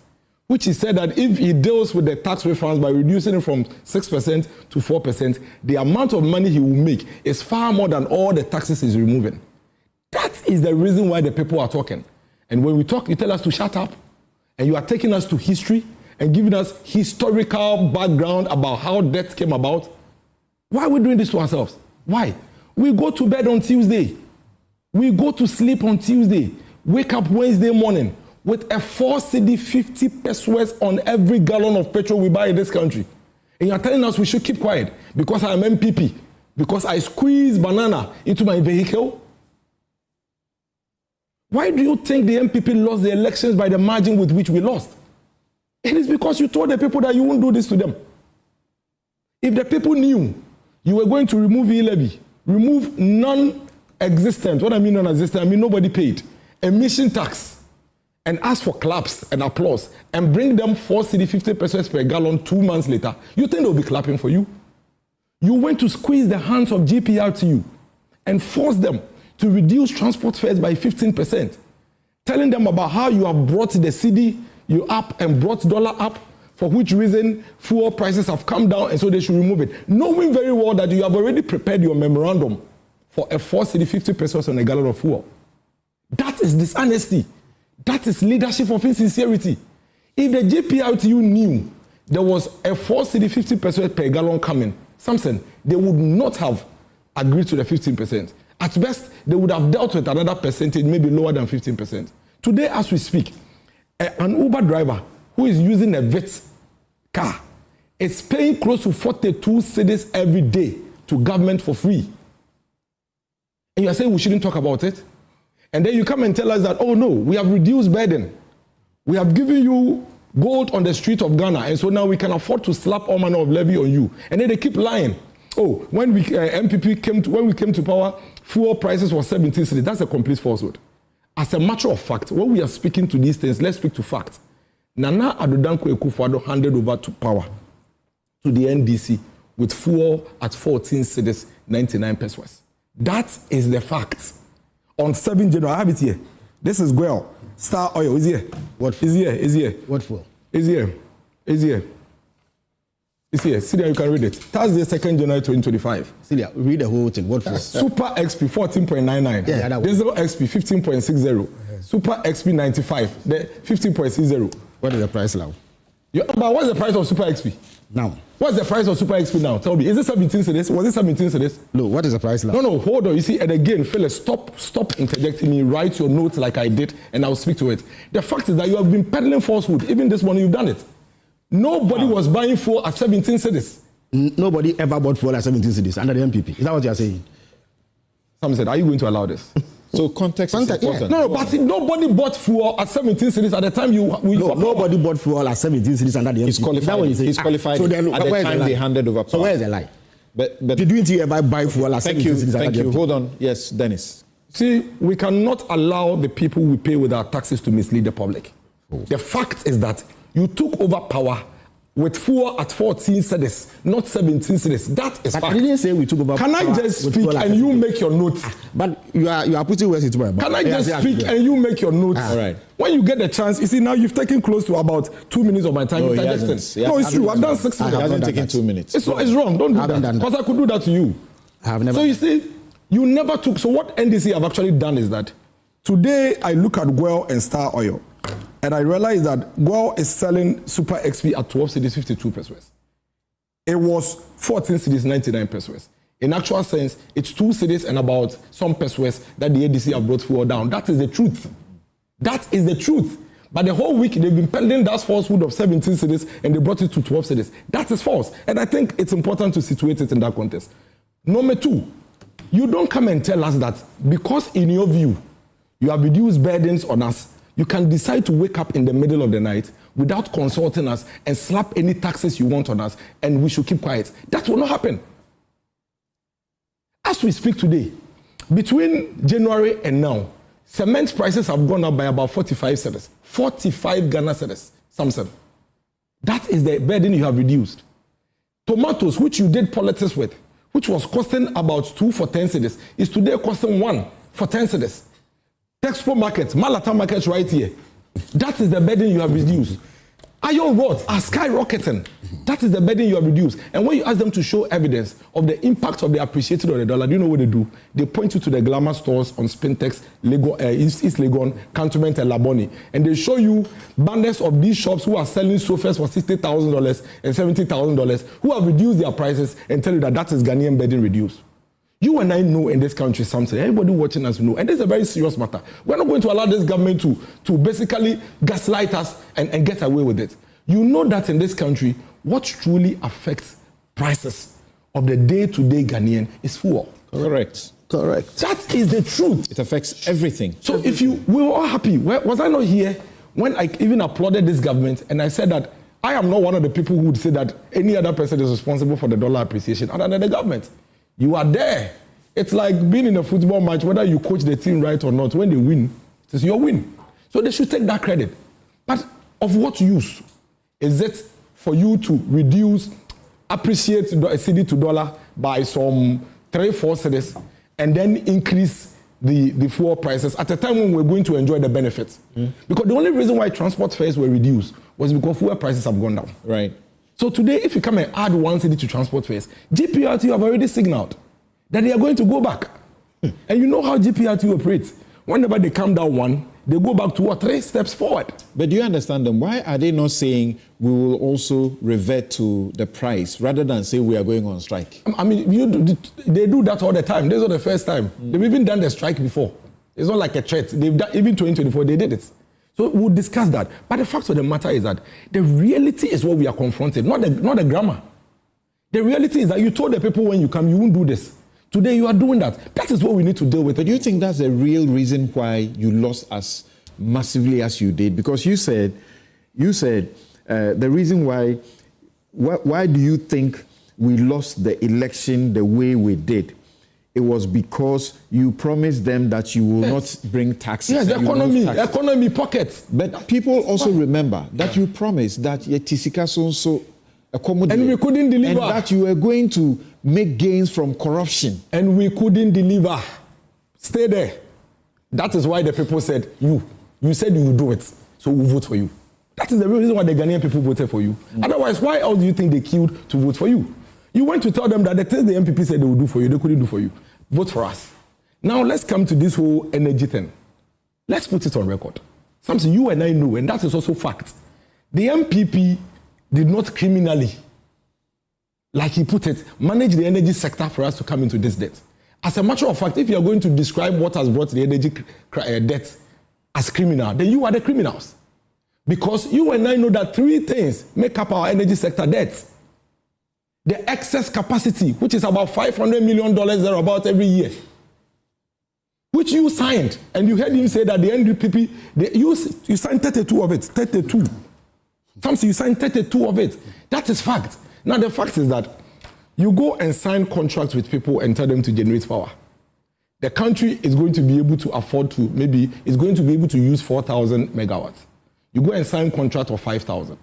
which he said that if he deals with the tax refunds by reducing it from 6% to 4%, the amount of money he will make is far more than all the taxes he's removing. That is the reason why the people are talking. And when we talk, you tell us to shut up, and you are taking us to history and giving us historical background about how debt came about. Why are we doing this to ourselves? Why? We go to bed on Tuesday. We go to sleep on Tuesday. Wake up Wednesday morning with a 4.50 pesos on every gallon of petrol we buy in this country. And you're telling us we should keep quiet because I am MPP, because I squeeze banana into my vehicle? Why do you think the MPP lost the elections by the margin with which we lost? It is because you told the people that you won't do this to them. If the people knew you were going to remove E-Levy, remove non-existent, what I mean non-existent, I mean nobody paid, emission tax, and ask for claps and applause, and bring them 4.50 pesos per gallon 2 months later, you think they'll be clapping for you? You went to squeeze the hands of GPRTU and force them to reduce transport fares by 15%, telling them about how you have brought the cedi you up and brought dollar up, for which reason fuel prices have come down and so they should remove it, knowing very well that you have already prepared your memorandum for a 4.50 pesos on a gallon of fuel. That is dishonesty. That is leadership of insincerity. If the JPRTU knew there was a 4.50 pesos per gallon coming, Samson, they would not have agreed to the 15%. At best, they would have dealt with another percentage, maybe lower than 15%. Today, as we speak, an Uber driver who is using a VET car is paying close to 42 cedis every day to government for free. And you are saying we shouldn't talk about it? And then you come and tell us that, oh no, we have reduced burden. We have given you gold on the street of Ghana, and so now we can afford to slap all manner of levy on you. And then they keep lying. Oh, when we came to power, fuel prices were 17 cedis. That's a complete falsehood. As a matter of fact, when we are speaking to these things, let's speak to facts. Nana Addo Dankwa Akufo-Addo handed over to power to the NDC with fuel at 14 cedis 99 pesos. That is the fact. On 7 January, I have it here. This is Guel. Star Oil is here. What? Is here. Is here. What fuel? Is here. Is here. It's here. See there, you can read it. Thursday, 2nd January 2025. See there, read the whole thing. What fuel? Super XP 14.99. Yeah, Diesel XP 15.60. Super XP 95. The 15.60. What is the price now? But what's the price of Super XP? Now. What's the price of Super XP now? Tell me. Is it 17 cedis? Was it 17 cedis? No, what is the price now? No, hold on. You see, and again, Phyllis, stop interjecting me. Write your notes like I did, and I'll speak to it. The fact is that you have been peddling falsehood. Even this morning, you've done it. Nobody was buying fuel at 17 cedis. Nobody ever bought fuel at 17 cedis under the MPP. Is that what you're saying? Some said, are you going to allow this? So context is important. Yeah. No, but nobody bought fuel at 17 cedis at the time nobody bought fuel at 17 cedis under the MPP. He's qualified. He's qualified So then, at the time they handed over power. So where is the lie? But Didn't you ever buy fuel at 17 cedis under the MPP? Thank you. Hold on. Yes, Dennis. See, we cannot allow the people we pay with our taxes to mislead the public. The fact is that you took over power with fuel at 14 cedis, not 17 cedis. That is but fact. I didn't say we took over Can power. I just speak and you make your notes? But you are putting words into my mouth. Can I just speak and you make your notes? All right. When you get the chance, you see, now you've taken close to about 2 minutes of my time. No, No, he hasn't. it's true. I've done 6 He minutes. hasn't taken 2 minutes. It's wrong. Don't do that. Because I could do that to you. I have never. So you see, you never took. So what NDC have actually done is that today I look at Guel and Star Oil, and I realize that Guel is selling Super XP at 12 cedis 52 pesos. It was 14 cedis 99 pesos. In actual sense, it's 2 cedis and about some pesos that the NDC have brought fuel down. That is the truth. That is the truth. But the whole week they've been peddling that falsehood of 17 cedis and they brought it to 12 cedis. That is false. And I think it's important to situate it in that context. Number 2, you don't come and tell us that because in your view, you have reduced burdens on us, you can decide to wake up in the middle of the night without consulting us and slap any taxes you want on us and we should keep quiet. That will not happen. As we speak today, between January and now, cement prices have gone up by about 45 cedis. 45 Ghana cedis, Samson. That is the burden you have reduced. Tomatoes, which you did politics with, which was costing about 2 for 10 cedis, is today costing 1 for 10 cedis. Texpo market, Malata market right here. That is the burden you have reduced. Iron rods are skyrocketing. That is the burden you have reduced. And when you ask them to show evidence of the impact of the appreciation of the dollar, do you know what they do? They point you to the glamour stores on Spintex, East Legon, Cantonment, and Laboni. And they show you banners of these shops who are selling sofas for $60,000 and $70,000, who have reduced their prices and tell you that that is Ghanaian burden reduced. You and I know in this country something. Everybody watching us know. And this is a very serious matter. We're not going to allow this government to basically gaslight us and get away with it. You know that in this country, what truly affects prices of the day-to-day Ghanaian is fuel. Correct. That is the truth. It affects everything. So we were all happy. Was I not here when I even applauded this government and I said that I am not one of the people who would say that any other person is responsible for the dollar appreciation other than the government. You are there. It's like being in a football match, whether you coach the team right or not. When they win, it's your win. So they should take that credit. But of what use is it for you to appreciate a cedi to dollar by some 3-4 cedis and then increase the fuel prices at a time when we're going to enjoy the benefits? Because the only reason why transport fares were reduced was because fuel prices have gone down. Right. So today, if you come and add 1 cedi to transport fares, GPRT have already signaled that they are going to go back. And you know how GPRT operates. Whenever they come down 1, they go back 2 or 3 steps forward. But do you understand them? Why are they not saying we will also revert to the price rather than say we are going on strike? I mean, they do that all the time. This is not the first time. They've even done the strike before. It's not like a threat. They've done, even 2024, they did it. So we'll discuss that. But the fact of the matter is that the reality is what we are confronted, not the grammar. The reality is that you told the people when you come, you won't do this. Today you are doing that. That is what we need to deal with. But do you think that's the real reason why you lost as massively as you did? Because you said the reason why do you think we lost the election the way we did it was because you promised them that you will not bring taxes. Yes, economy pockets. But people also remember that you promised that your tisika so accommodate, and we couldn't deliver, and that you were going to make gains from corruption, and we couldn't deliver. Stay there. That is why the people said you said you will do it, so we'll vote for you. That is the reason why the Ghanaian people voted for you. Otherwise, why else do you think they queued to vote for you? You went to tell them that the things the MPP said they would do for you, they couldn't do for you. Vote for us. Now let's come to this whole energy thing. Let's put it on record. Something you and I know, and that is also fact. The MPP did not criminally, like he put it, manage the energy sector for us to come into this debt. As a matter of fact, if you are going to describe what has brought the energy debt as criminal, then you are the criminals. Because you and I know that three things make up our energy sector debt. The excess capacity, which is about $500 million thereabout every year, which you signed, and you heard him say that the NDPP, you signed 32 of it, 32. Something you signed 32 of it. That is fact. Now the fact is that you go and sign contracts with people and tell them to generate power. The country is going to be able to afford to, maybe it's going to be able to use 4,000 megawatts. You go and sign contract of 5,000.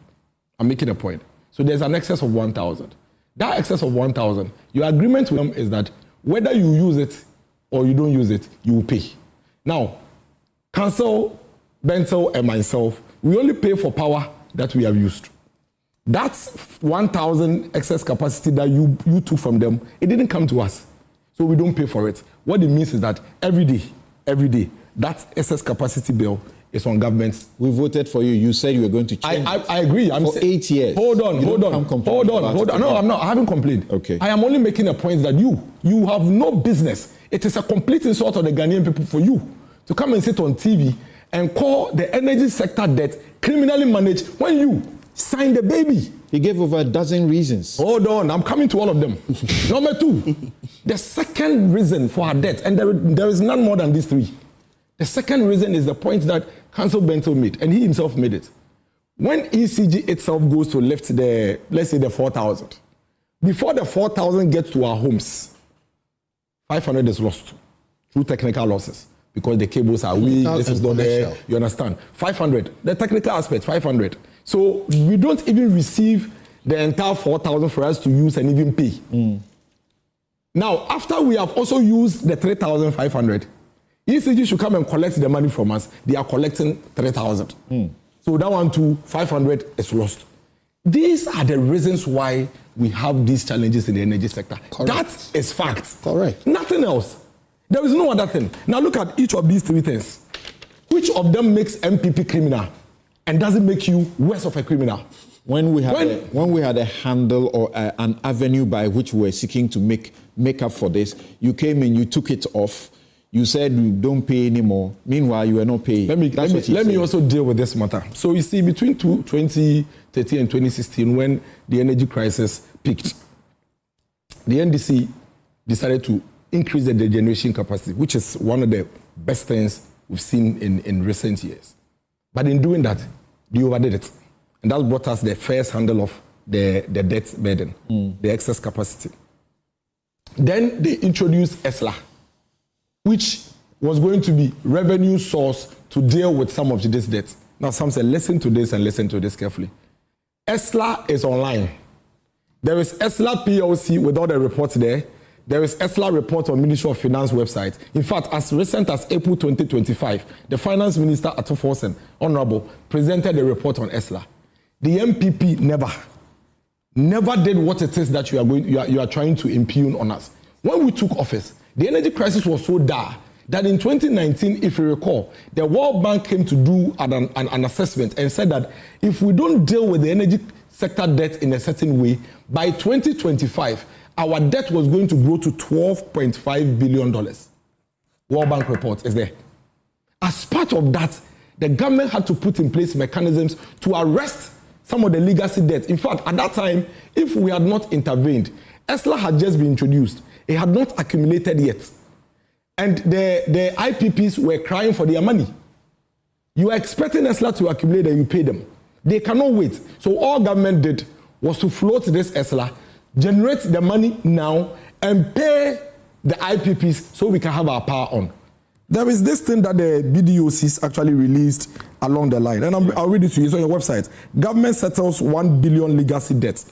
I'm making a point. So there's an excess of 1,000. That excess of 1,000, your agreement with them is that whether you use it or you don't use it, you will pay. Now, Council, Bentel, and myself, we only pay for power that we have used. That's 1,000 excess capacity that you took from them. It didn't come to us, so we don't pay for it. What it means is that every day, that excess capacity bill is on government. We voted for you. You said you were going to change. I agree. For 8 years. Hold on. No, I'm not. I haven't complained. Okay. I am only making a point that you have no business. It is a complete insult of the Ghanaian people for you to come and sit on TV and call the energy sector debt criminally managed when you signed the baby. He gave over a dozen reasons. Hold on, I'm coming to all of them. Number two, the second reason for our debt, and there is none more than these three. The second reason is the point that Council Bentel made, and he himself made it. When ECG itself goes to lift the, let's say the 4,000, before the 4,000 gets to our homes, 500 is lost through technical losses because the cables are weak, this is not there, you understand? 500, the technical aspect, 500. So we don't even receive the entire 4,000 for us to use and even pay. Now, after we have also used the 3,500, ECG should come and collect the money from us. They are collecting 3,000. So that one to 500 is lost. These are the reasons why we have these challenges in the energy sector. Correct. That is fact. Correct. Nothing else. There is no other thing. Now look at each of these three things. Which of them makes MPP criminal and doesn't make you worse of a criminal? When we had a handle or an avenue by which we were seeking to make up for this, you came in, you took it off. You said you don't pay anymore. Meanwhile, you were not paying. Let me also deal with this matter. So you see, between 2013 and 2016, when the energy crisis peaked, the NDC decided to increase the generation capacity, which is one of the best things we've seen in recent years. But in doing that, they overdid it. And that brought us the first handle of the debt burden, the excess capacity. Then they introduced ESLA, which was going to be revenue source to deal with some of this debt. Now, some say, listen to this and listen to this carefully. ESLA is online. There is ESLA PLC with all the reports there. There is ESLA report on Ministry of Finance website. In fact, as recent as April 2025, the Finance Minister, Ato Forsen, Honorable, presented a report on ESLA. The MPP never did what it is that you are trying to impugn on us. When we took office, the energy crisis was so dire that in 2019, if you recall, the World Bank came to do an assessment and said that if we don't deal with the energy sector debt in a certain way, by 2025, our debt was going to grow to $12.5 billion. World Bank report is there. As part of that, the government had to put in place mechanisms to arrest some of the legacy debt. In fact, at that time, if we had not intervened, ESLA had just been introduced. It had not accumulated yet. And the IPPs were crying for their money. You are expecting ESLA to accumulate and you pay them. They cannot wait. So all government did was to float this ESLA, generate the money now, and pay the IPPs so we can have our power on. There is this thing that the BDOCs actually released along the line, and I'll read it to you. It's on your website. Government settles 1 billion legacy debt.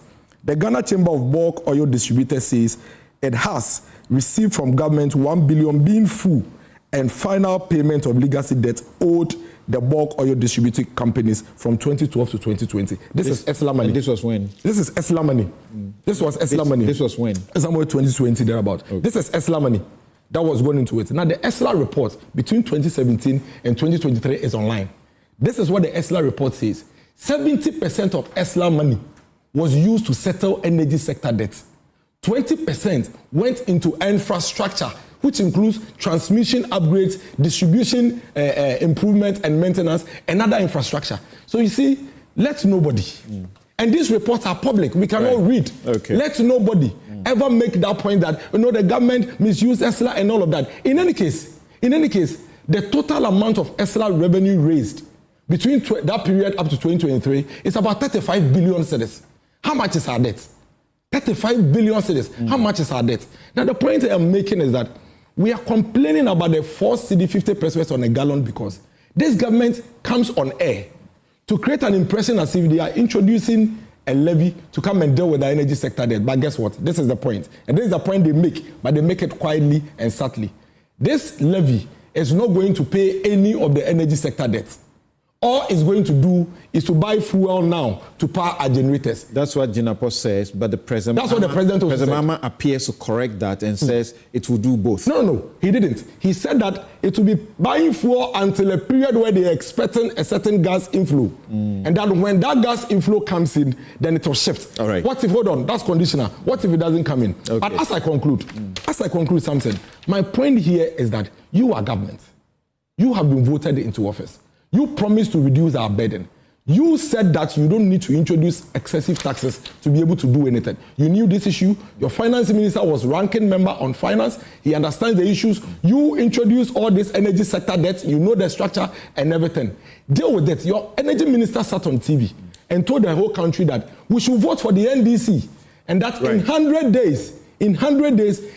The Ghana Chamber of Bulk Oil Distributors says it has received from government 1 billion being full and final payment of legacy debt owed the bulk oil distributing companies from 2012 to 2020. This is ESLA money. This was when? This is ESLA money. This was ESLA money. This was when? Somewhere 2020, thereabout. Okay. This is ESLA money that was going into it. Now, the ESLA report between 2017 and 2023 is online. This is what the ESLA report says. 70% of ESLA money was used to settle energy sector debts. 20% went into infrastructure, which includes transmission upgrades, distribution improvement and maintenance, and other infrastructure. So you see, let nobody, and these reports are public, we can all read. Okay. Let nobody ever make that point that, the government misused ESLA and all of that. In any case, the total amount of ESLA revenue raised between that period up to 2023 is about 35 billion cedis. How much is our debt? 35 billion cedis. How much is our debt? Now, the point I'm making is that we are complaining about the 4 cedi 50 pesos on a gallon because this government comes on air to create an impression as if they are introducing a levy to come and deal with the energy sector debt. But guess what? This is the point. And this is the point they make, but they make it quietly and subtly. This levy is not going to pay any of the energy sector debts. All it's going to do is to buy fuel now to power our generators. That's what Jinapo says, but the president... That's what the president also said. President Mahama appears to correct that and says it will do both. No, he didn't. He said that it will be buying fuel until a period where they're expecting a certain gas inflow. And that when that gas inflow comes in, then it will shift. All right. What if, hold on, that's conditional. What if it doesn't come in? Okay. But as I conclude something, my point here is that you are government. You have been voted into office. You promised to reduce our burden. You said that you don't need to introduce excessive taxes to be able to do anything. You knew this issue. Your finance minister was ranking member on finance. He understands the issues. You introduced all this energy sector debt. You know the structure and everything. Deal with it. Your energy minister sat on TV and told the whole country that we should vote for the NDC and that in 100 days,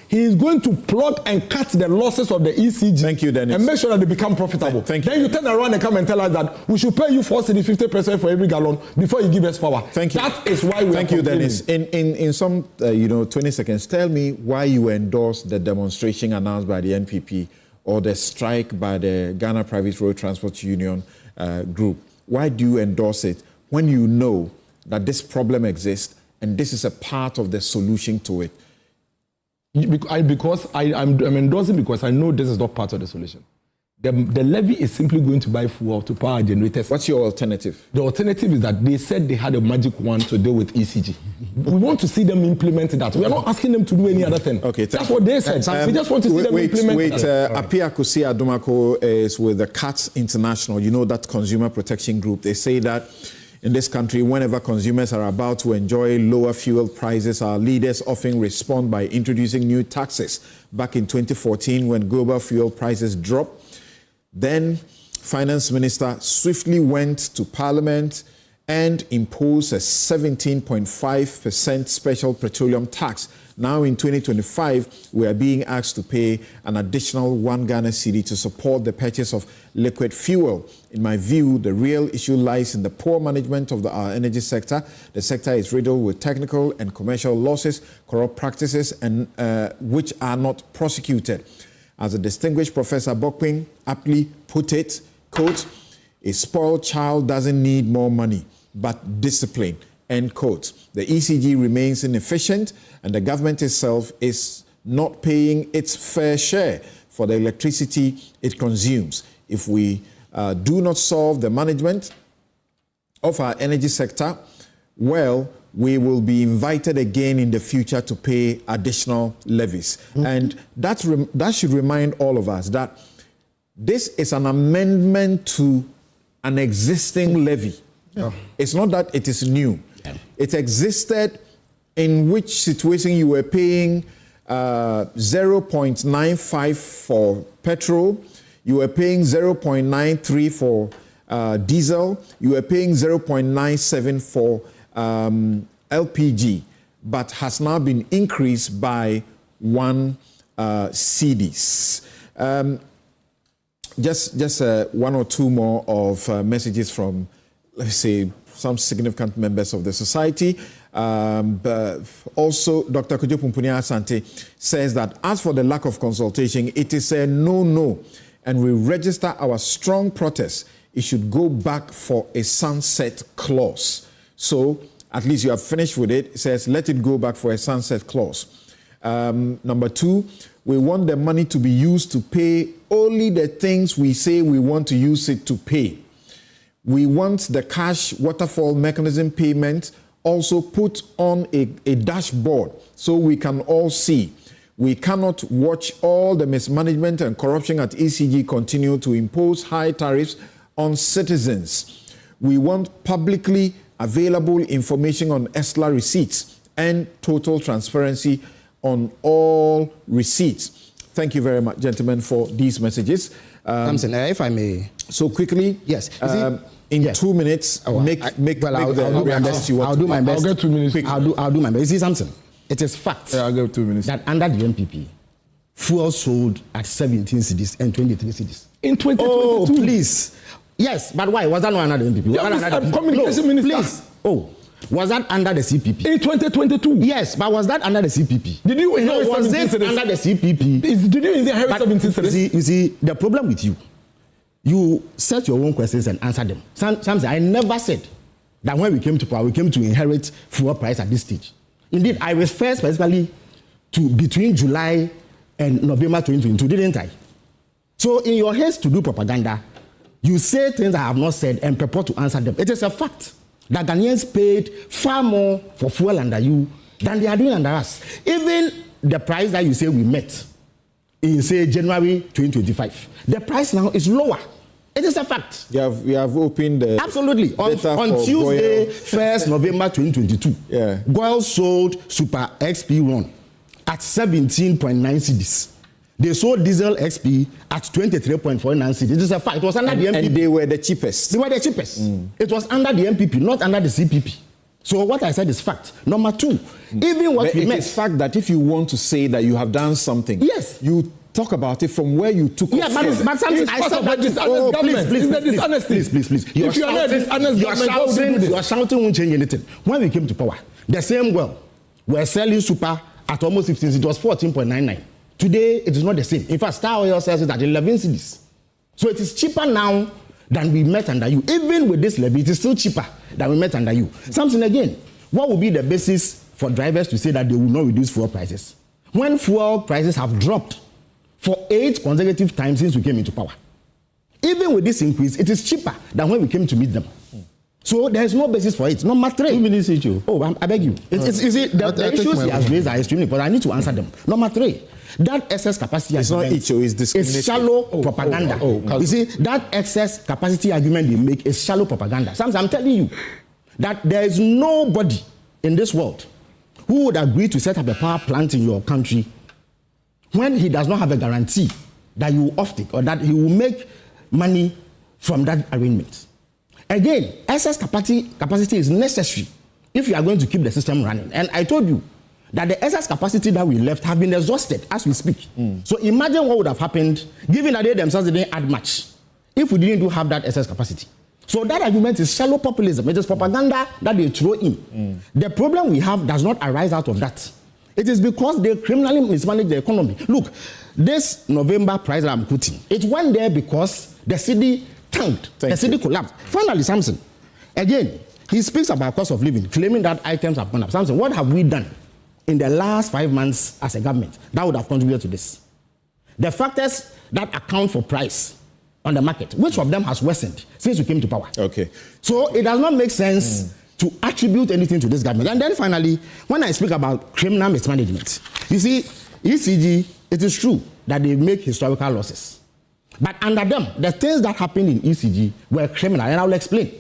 he is going to plug and cut the losses of the ECG. Thank you, Dennis. And make sure that they become profitable. Thank you. Then you turn around and come and tell us that we should pay you 50% for every gallon before you give us power. Thank you. That is why we Thank you, Dennis. In some 20 seconds, tell me why you endorsed the demonstration announced by the NPP or the strike by the Ghana Private Road Transport Union group. Why do you endorse it when you know that this problem exists and this is a part of the solution to it? Because I'm endorsing because I know this is not part of the solution. The levy is simply going to buy fuel to power generators. What's your alternative? The alternative is that they said they had a magic wand to deal with ECG. We want to see them implement that. We are not asking them to do any other thing. Okay, that's what they said. We just want to see them implement that. Apia Kusi Adumako is with the CATS International. You know that consumer protection group. They say that in this country, whenever consumers are about to enjoy lower fuel prices, our leaders often respond by introducing new taxes. Back in 2014, when global fuel prices dropped, then Finance Minister swiftly went to Parliament and imposed a 17.5% special petroleum tax. Now in 2025, we are being asked to pay an additional 1 Ghana cedi to support the purchase of liquid fuel. In my view, the real issue lies in the poor management of our energy sector. The sector is riddled with technical and commercial losses, corrupt practices, and which are not prosecuted. As a distinguished Professor Bokwing aptly put it, quote, "A spoiled child doesn't need more money, but discipline." End quote. The ECG remains inefficient and the government itself is not paying its fair share for the electricity it consumes. If we do not solve the management of our energy sector, well, we will be invited again in the future to pay additional levies. And that should remind all of us that this is an amendment to an existing levy. Yeah. It's not that it is new. Yeah. It existed in which situation you were paying 0.95 for petrol, you were paying 0.93 for diesel, you were paying 0.97 for LPG, but has now been increased by 1 cedis. Just one or two more of messages from, let's say, some significant members of the society. But also, Dr. Kojo Pumpunia Asante says that as for the lack of consultation, it is a no-no, and we register our strong protest. It should go back for a sunset clause. So, at least you have finished with it. It says, let it go back for a sunset clause. Number two, we want the money to be used to pay only the things we say we want to use it to pay. We want the cash waterfall mechanism payment also put on a dashboard so we can all see. We cannot watch all the mismanagement and corruption at ECG continue to impose high tariffs on citizens. We want publicly available information on ESLA receipts and total transparency on all receipts. Thank you very much, gentlemen, for these messages. Samson, if I may. So quickly, yes. In 2 minutes, I'll do my best. I'll get 2 minutes. I'll do my best. You see, Samson, it is fact I'll get 2 minutes. that under the MPP, fuel sold at 17 cedis and 23 cedis. In 2022. Oh, please. Yes, but why? Was that not under the MPP? Yeah, communication minister. Please. Oh, was that under the CPP? In 2022. Yes, but was that under the CPP? Did you inherit was it under the CPP? Did you inherit 17 cedis? You see, the problem with you set your own questions and answer them. Sometimes I never said that when we came to power, we came to inherit fuel price at this stage. Indeed, I refer specifically to between July and November 2022, didn't I? So in your haste to do propaganda, you say things I have not said and purport to answer them. It is a fact that Ghanaians paid far more for fuel under you than they are doing under us. Even the price that you say we met in, say, January 2025, the price now is lower. It is a fact. We have opened the absolutely on Tuesday, 1st November 2022. Yeah. Goil sold Super XP1 at 17.9 cedis. They sold diesel XP at 23.49 cedis. It is a fact. It was under the MPP. And they were the cheapest. They were the cheapest. It was under the MPP, not under the CPP. So what I said is fact. Number two, even what we meant. It is fact that if you want to say that you have done something, yes, you talk about it from where you took yeah, but something I said that please. You are shouting won't change anything. When we came to power, the same well, we're selling super at almost 15. It was 14.99. Today it is not the same. In fact, Star Oil sells it at 11 cedis. So it is cheaper now than we met under you. Even with this levy, it is still cheaper than we met under you. Something again, what will be the basis for drivers to say that they will not reduce fuel prices when fuel prices have dropped for 8 consecutive times since we came into power? Even with this increase, it is cheaper than when we came to meet them. So there is no basis for it. Number 3. 2 minutes each. Oh, I beg you. You see, the issues he has raised are extremely important. I need to answer them. Number 3, that excess capacity it's argument not issue, it's discrimination. It's shallow propaganda. You see, that excess capacity argument they make is shallow propaganda. Sometimes I'm telling you that there is nobody in this world who would agree to set up a power plant in your country when he does not have a guarantee that you will off take or that he will make money from that arrangement. Again, excess capacity is necessary if you are going to keep the system running. And I told you that the excess capacity that we left have been exhausted as we speak. So imagine what would have happened, given that they themselves didn't add much, if we didn't have that excess capacity. So that argument is shallow populism. It is propaganda that they throw in. The problem we have does not arise out of that. It is because they criminally mismanage the economy. Look, this November price that I'm quoting, it went there because the city tanked. The city collapsed. Finally, Samson, again, he speaks about cost of living, claiming that items have gone up. Samson, what have we done in the last 5 months as a government that would have contributed to this? The factors that account for price on the market, which of them has worsened since we came to power? Okay. So it does not make sense to attribute anything to this government. And then finally, when I speak about criminal mismanagement, you see, ECG, it is true that they make historical losses. But under them, the things that happened in ECG were criminal, and I will explain.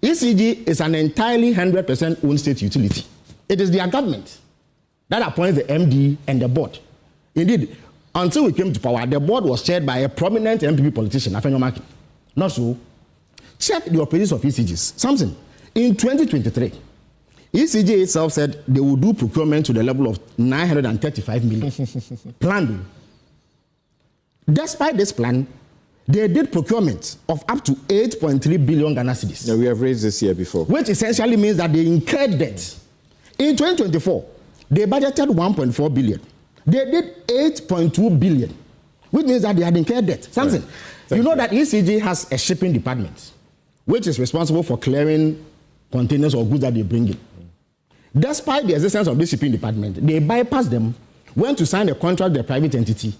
ECG is an entirely 100% owned state utility. It is their government that appoints the MD and the board. Indeed, until we came to power, the board was chaired by a prominent MPP politician, Afenyo. Not so. Check the operations of ECGs. Samson, in 2023, ECG itself said they will do procurement to the level of 935 million. Planned. Despite this plan, they did procurement of up to 8.3 billion Ghana cedis. Yeah, we have raised this here before. Which essentially means that they incurred debt. In 2024, they budgeted 1.4 billion. They did 8.2 billion, which means that they had incurred debt. Something. Right. You know that ECG has a shipping department, which is responsible for clearing containers or goods that they bring in. Despite the existence of this shipping department, they bypassed them, went to sign a contract with a private entity,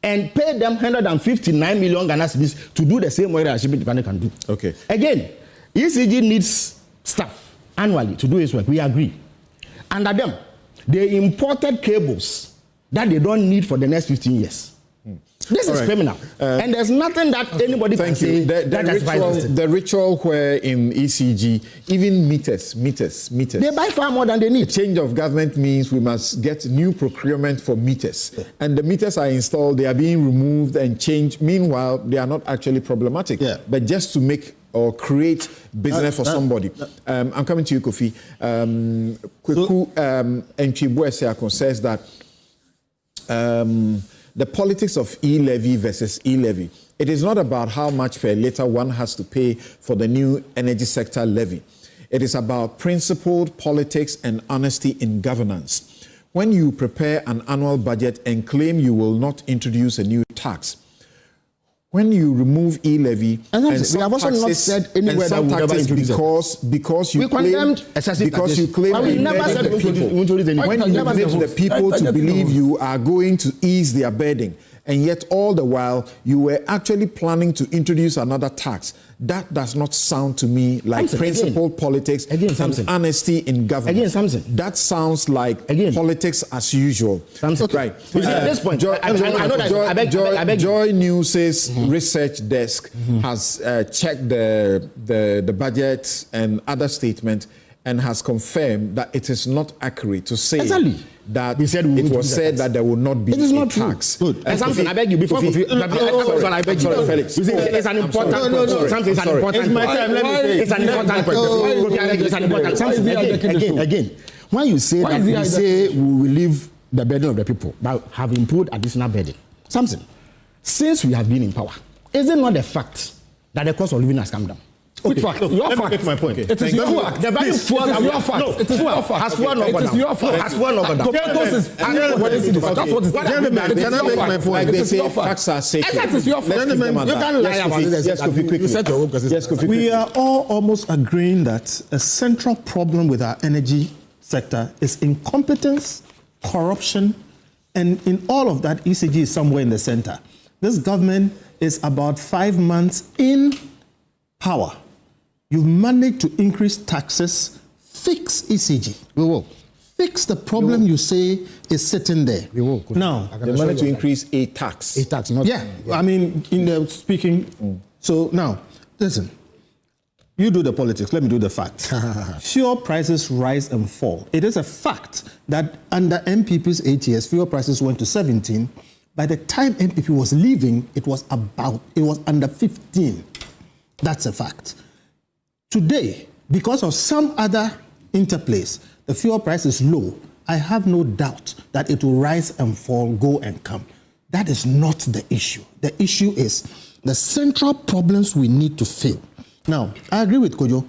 and paid them 159 million Ghana cedis to do the same way that a shipping department can do. Okay. Again, ECG needs staff annually to do its work. We agree. Under them, they imported cables that they don't need for the next 15 years. This is criminal. And there's nothing that anybody can say that justifies this. The ritual where in ECG, even meters. They buy far more than they need. Change of government means we must get new procurement for meters. Yeah. And the meters are installed, they are being removed and changed. Meanwhile, they are not actually problematic. Yeah. But just to make or create business for somebody. I'm coming to you, Kofi. Kweku Nchibwe says that the politics of E-Levy versus E-Levy. It is not about how much per litre one has to pay for the new energy sector levy. It is about principled politics and honesty in governance. When you prepare an annual budget and claim you will not introduce a new tax, when you remove E-Levy and we have also not said anywhere that we never introduce because you claim we never said the people. When you manage the people to believe you are going to ease their burden, and yet all the while you were actually planning to introduce another tax. That does not sound to me like principled politics and honesty in government. That sounds like politics as usual. Right. At this point, Joy News's research desk has checked the budget and other statements and has confirmed that it is not accurate to say that it was said that there will not be a tax. Good. And something, I beg you, before I beg you, Felix. It's an important point. Something is an important point. It's an important point. It's an important something. Again, when you say that we say we will relieve the burden of the people but have imposed additional burden, something, since we have been in power, is it not the fact that the cost of living has come down? Which fact? Your fact. Make my point. It is your fact. The value fuel is your fact. No, it is your fact. Has fuel not gone down? It is your fact. Has fuel not gone down? That's what is. Can I make my point? Like they say, facts are sacred. That is your fact. You can't lie about this. Yes, Kofi, quickly. You said your own because we are all almost agreeing that a central problem with our energy sector is incompetence, corruption, and in all of that, ECG is somewhere in the center. This government is about 5 months in power. You've managed to increase taxes, fix ECG. We will. Fix the problem you say is sitting there. We will. Now, they managed to increase a tax. A tax, not... Yeah, I mean, in the speaking... So now, listen. You do the politics, let me do the facts. Fuel prices rise and fall. It is a fact that under MPP's ATS, fuel prices went to 17. By the time MPP was leaving, it was under 15. That's a fact. Today, because of some other interplays, the fuel price is low. I have no doubt that it will rise and fall, go and come. That is not the issue. The issue is the central problems we need to fill. Now, I agree with Kojo.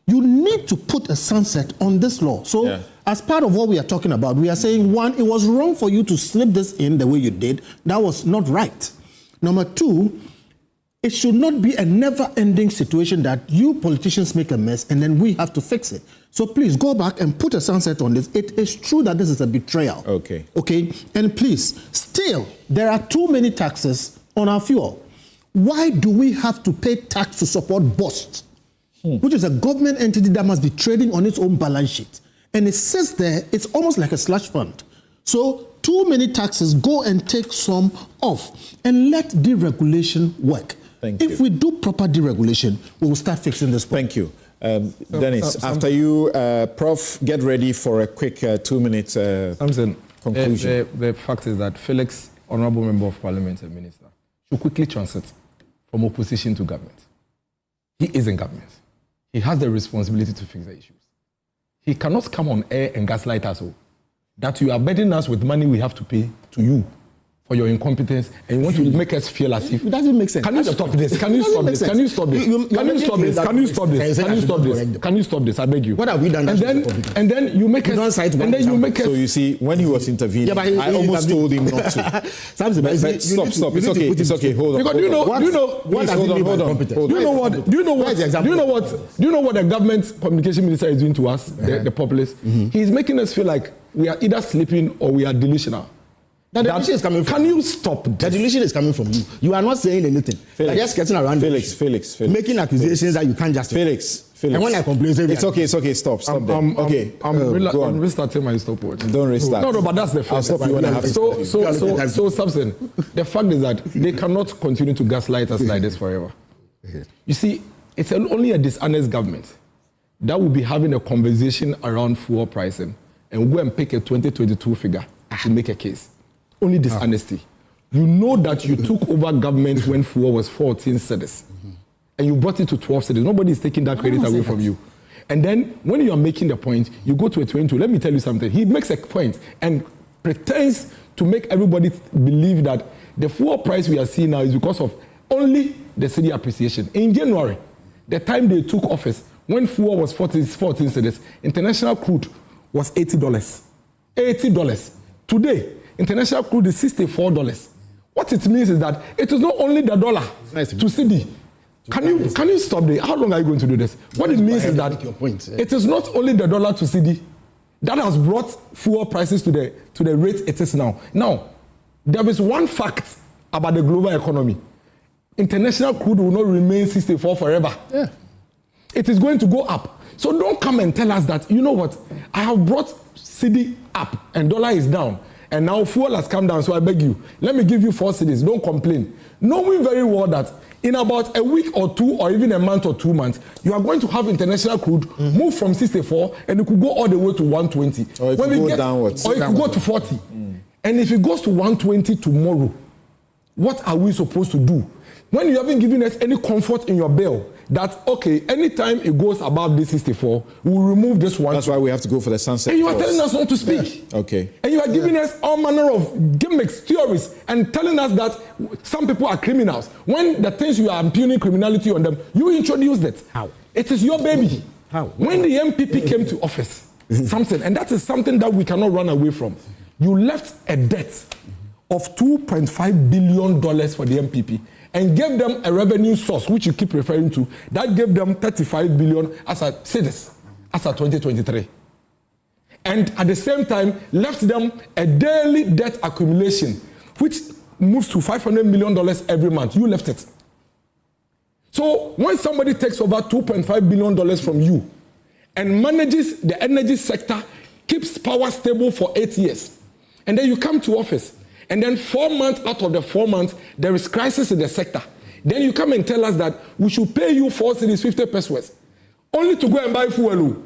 You need to put a sunset on this law. So, as part of what we are talking about, we are saying, one, it was wrong for you to slip this in the way you did. That was not right. Number two, it should not be a never-ending situation that you politicians make a mess and then we have to fix it. So please go back and put a sunset on this. It is true that this is a betrayal. Okay. Okay? And please, still, there are too many taxes on our fuel. Why do we have to pay tax to support BOST, which is a government entity that must be trading on its own balance sheet? And it sits there, it's almost like a slush fund. So too many taxes, go and take some off and let deregulation work. If we do proper deregulation, we will start fixing this problem. Thank you. Dennis, after you, Prof, get ready for a quick 2 minutes conclusion. The fact is that Felix, Honourable Member of Parliament and Minister, should quickly transit from opposition to government. He is in government. He has the responsibility to fix the issues. he cannot come on air and gaslight us all. That you are burdening us with money we have to pay to you for your incompetence, and you want to make us feel as if it doesn't make sense. Can you stop this? Can you stop this? Can you stop this? Can you stop this? Can you stop this? Can you stop this? Can you stop this? I beg you. What have we done? And then you make us. And then you make us. So you see, when he was intervening, I almost told him not to. Stop. It's okay. Hold on. Because do you know what the government communication minister is doing to us, the populace? He's making us feel like we are either sleeping or we are delusional. The delusion is coming from Can you stop this? The delusion is coming from you. You are not saying anything. You're just getting around. Felix. Making accusations that you can't justify. Felix. And when I complain, it's okay. Stop there. I'm restarting my stopwatch. Don't restart. No, but that's the fact. I'll stop you when I have to. So Samson, the fact is that they cannot continue to gaslight us like this forever. You see, it's only a dishonest government that will be having a conversation around fuel pricing and go and pick a 2022 figure to make a case. Only dishonesty. You know that you took over government when fuel was 14 cedis, and you brought it to 12 cedis. Nobody is taking that credit away from you. And then when you are making the point, you go to a 22. Let me tell you something. He makes a point and pretends to make everybody believe that the fuel price we are seeing now is because of only the cedi appreciation. In January, the time they took office, when fuel was 14 cedis, international crude was $80. $80. Today, international crude is $64. What it means is that it is not only the dollar to cedi. Can you stop there? How long are you going to do this? What it means is that it is not only the dollar to cedi that has brought fuel prices to the rate it is now. Now, there is one fact about the global economy. International crude will not remain 64 forever. Yeah. It is going to go up. So don't come and tell us that, you know what, I have brought cedi up and dollar is down. And now fuel has come down, so I beg you, let me give you 4 cedis, don't complain. Knowing very well that in about a week or two, or even a month or 2 months, you are going to have international crude move from 64 and it could go all the way to 120. Or it could go downwards. Or it could go to 40. And if it goes to 120 tomorrow, what are we supposed to do? When you haven't given us any comfort in your bill, that, okay, anytime it goes above this 64, we'll remove this one. That's why we have to go for the sunset. And you are telling us not to speak. Yeah. Okay. And you are giving us all manner of gimmicks, theories, and telling us that some people are criminals. When the things you are impugning criminality on them, you introduced it. How? It is your baby. How? When the MPP came to office, something, and that is something that we cannot run away from. You left a debt of $2.5 billion for the MPP. And gave them a revenue source, which you keep referring to, that gave them 35 billion as a cedis, as a 2023. And at the same time, left them a daily debt accumulation, which moves to $500 million every month. You left it. So when somebody takes over $2.5 billion from you and manages the energy sector, keeps power stable for 8 years, and then you come to office, and then 4 months out of the 4 months, there is crisis in the sector. Then you come and tell us that we should pay you 4 cedis 50 pesos, only to go and buy fuel.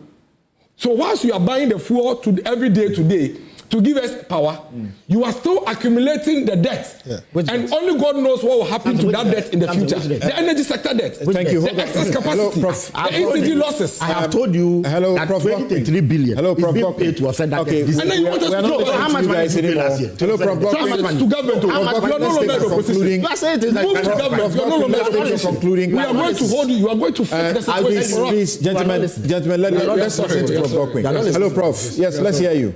So whilst you are buying the fuel every day today to give us power, you are still accumulating the debt. Yeah. And only God knows what will happen to that debt in the future. The energy sector debt. Thank you. The excess capacity. The ECG losses. I have told you that 23 billion is being paid to offset that debt. And then you want us to know how much money you paid last year. Hello, Prof. To government. You are no longer in opposition. You are saying things like Move to government. You are no longer in opposition. We are going to hold you. You are going to fix the situation for us. Please, gentlemen, let's listen to Prof. Bockwin. Hello, Prof. Yes, let's hear you.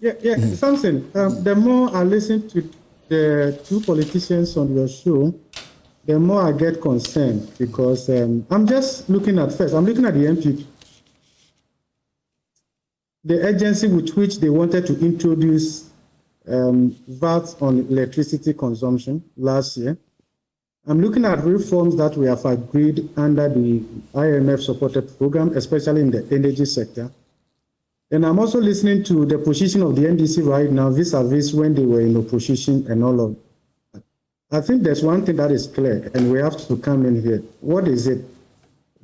Yeah, something. The more I listen to the two politicians on your show, the more I get concerned because I'm just looking at the MPP, the agency with which they wanted to introduce VAT on electricity consumption last year. I'm looking at reforms that we have agreed under the IMF-supported program, especially in the energy sector. And I'm also listening to the position of the NDC right now vis-a-vis when they were in opposition and all of that. I think there's one thing that is clear, and we have to come in here. What is it?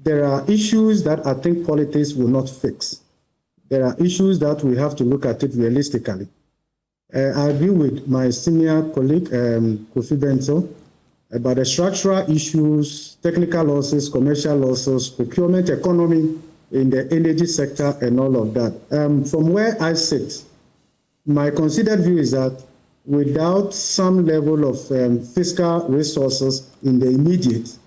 There are issues that I think politics will not fix. There are issues that we have to look at it realistically. I agree with my senior colleague, Kofi Bento, about the structural issues, technical losses, commercial losses, procurement economy, in the energy sector and all of that. From where I sit, my considered view is that without some level of fiscal resources in the immediate,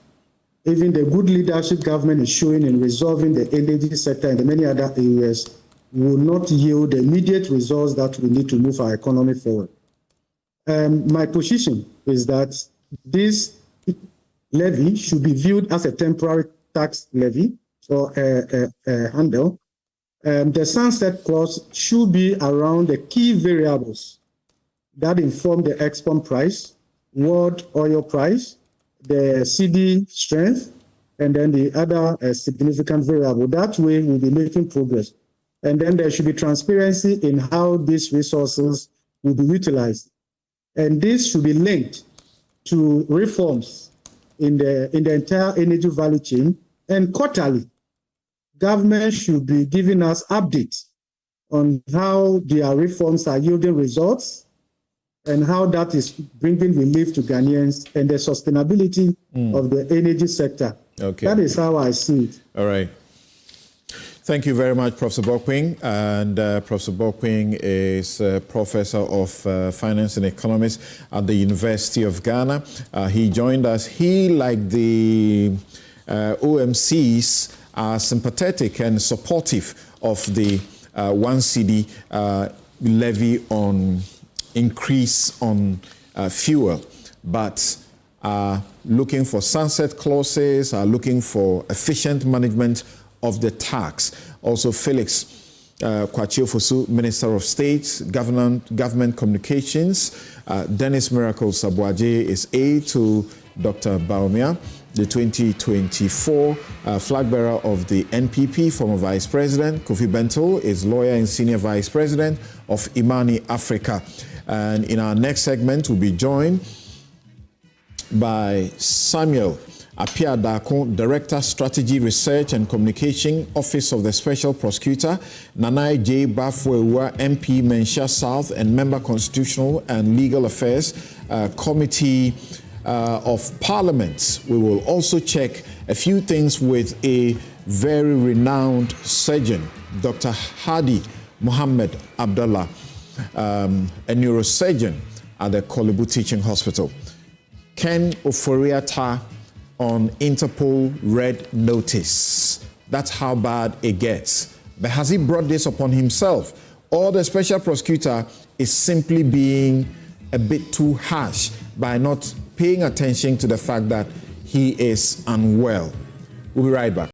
even the good leadership government is showing in resolving the energy sector and the many other areas will not yield the immediate results that we need to move our economy forward. My position is that this levy should be viewed as a temporary tax levy or handle. The sunset clause should be around the key variables that inform the export price, world oil price, the CD strength, and then the other significant variable. That way we'll be making progress. And then there should be transparency in how these resources will be utilized. And this should be linked to reforms in the entire energy value chain. And quarterly, government should be giving us updates on how their reforms are yielding results and how that is bringing relief to Ghanaians and the sustainability of the energy sector. Okay. That is how I see it. All right. Thank you very much, Professor Bokwing. And Professor Bokwing is Professor of Finance and Economics at the University of Ghana. He joined us. He, like the OMCs, are sympathetic and supportive of the 1 cedi levy on increase on fuel, but are looking for sunset clauses, are looking for efficient management of the tax. Also, Felix Kwachiofosu, Minister of State, Government Communications. Dennis Miracle Sabuaje is aide to Dr. Baumia, the 2024 flag bearer of the NPP, former Vice President. Kofi Bento is lawyer and Senior Vice President of Imani Africa. And in our next segment, we'll be joined by Samuel Apia-Dako, Director, Strategy, Research and Communication, Office of the Special Prosecutor, Nanai J. Bafwewa, MP, Mensha South, and Member, Constitutional and Legal Affairs Committee of Parliament. We will also check a few things with a very renowned surgeon, Dr. Hadi Mohammed Abdullah, a neurosurgeon at the Kolebu Teaching Hospital. Ken Oforiata on Interpol red notice. That's how bad it gets. But has he brought this upon himself? Or the special prosecutor is simply being a bit too harsh by not paying attention to the fact that he is unwell? We'll be right back.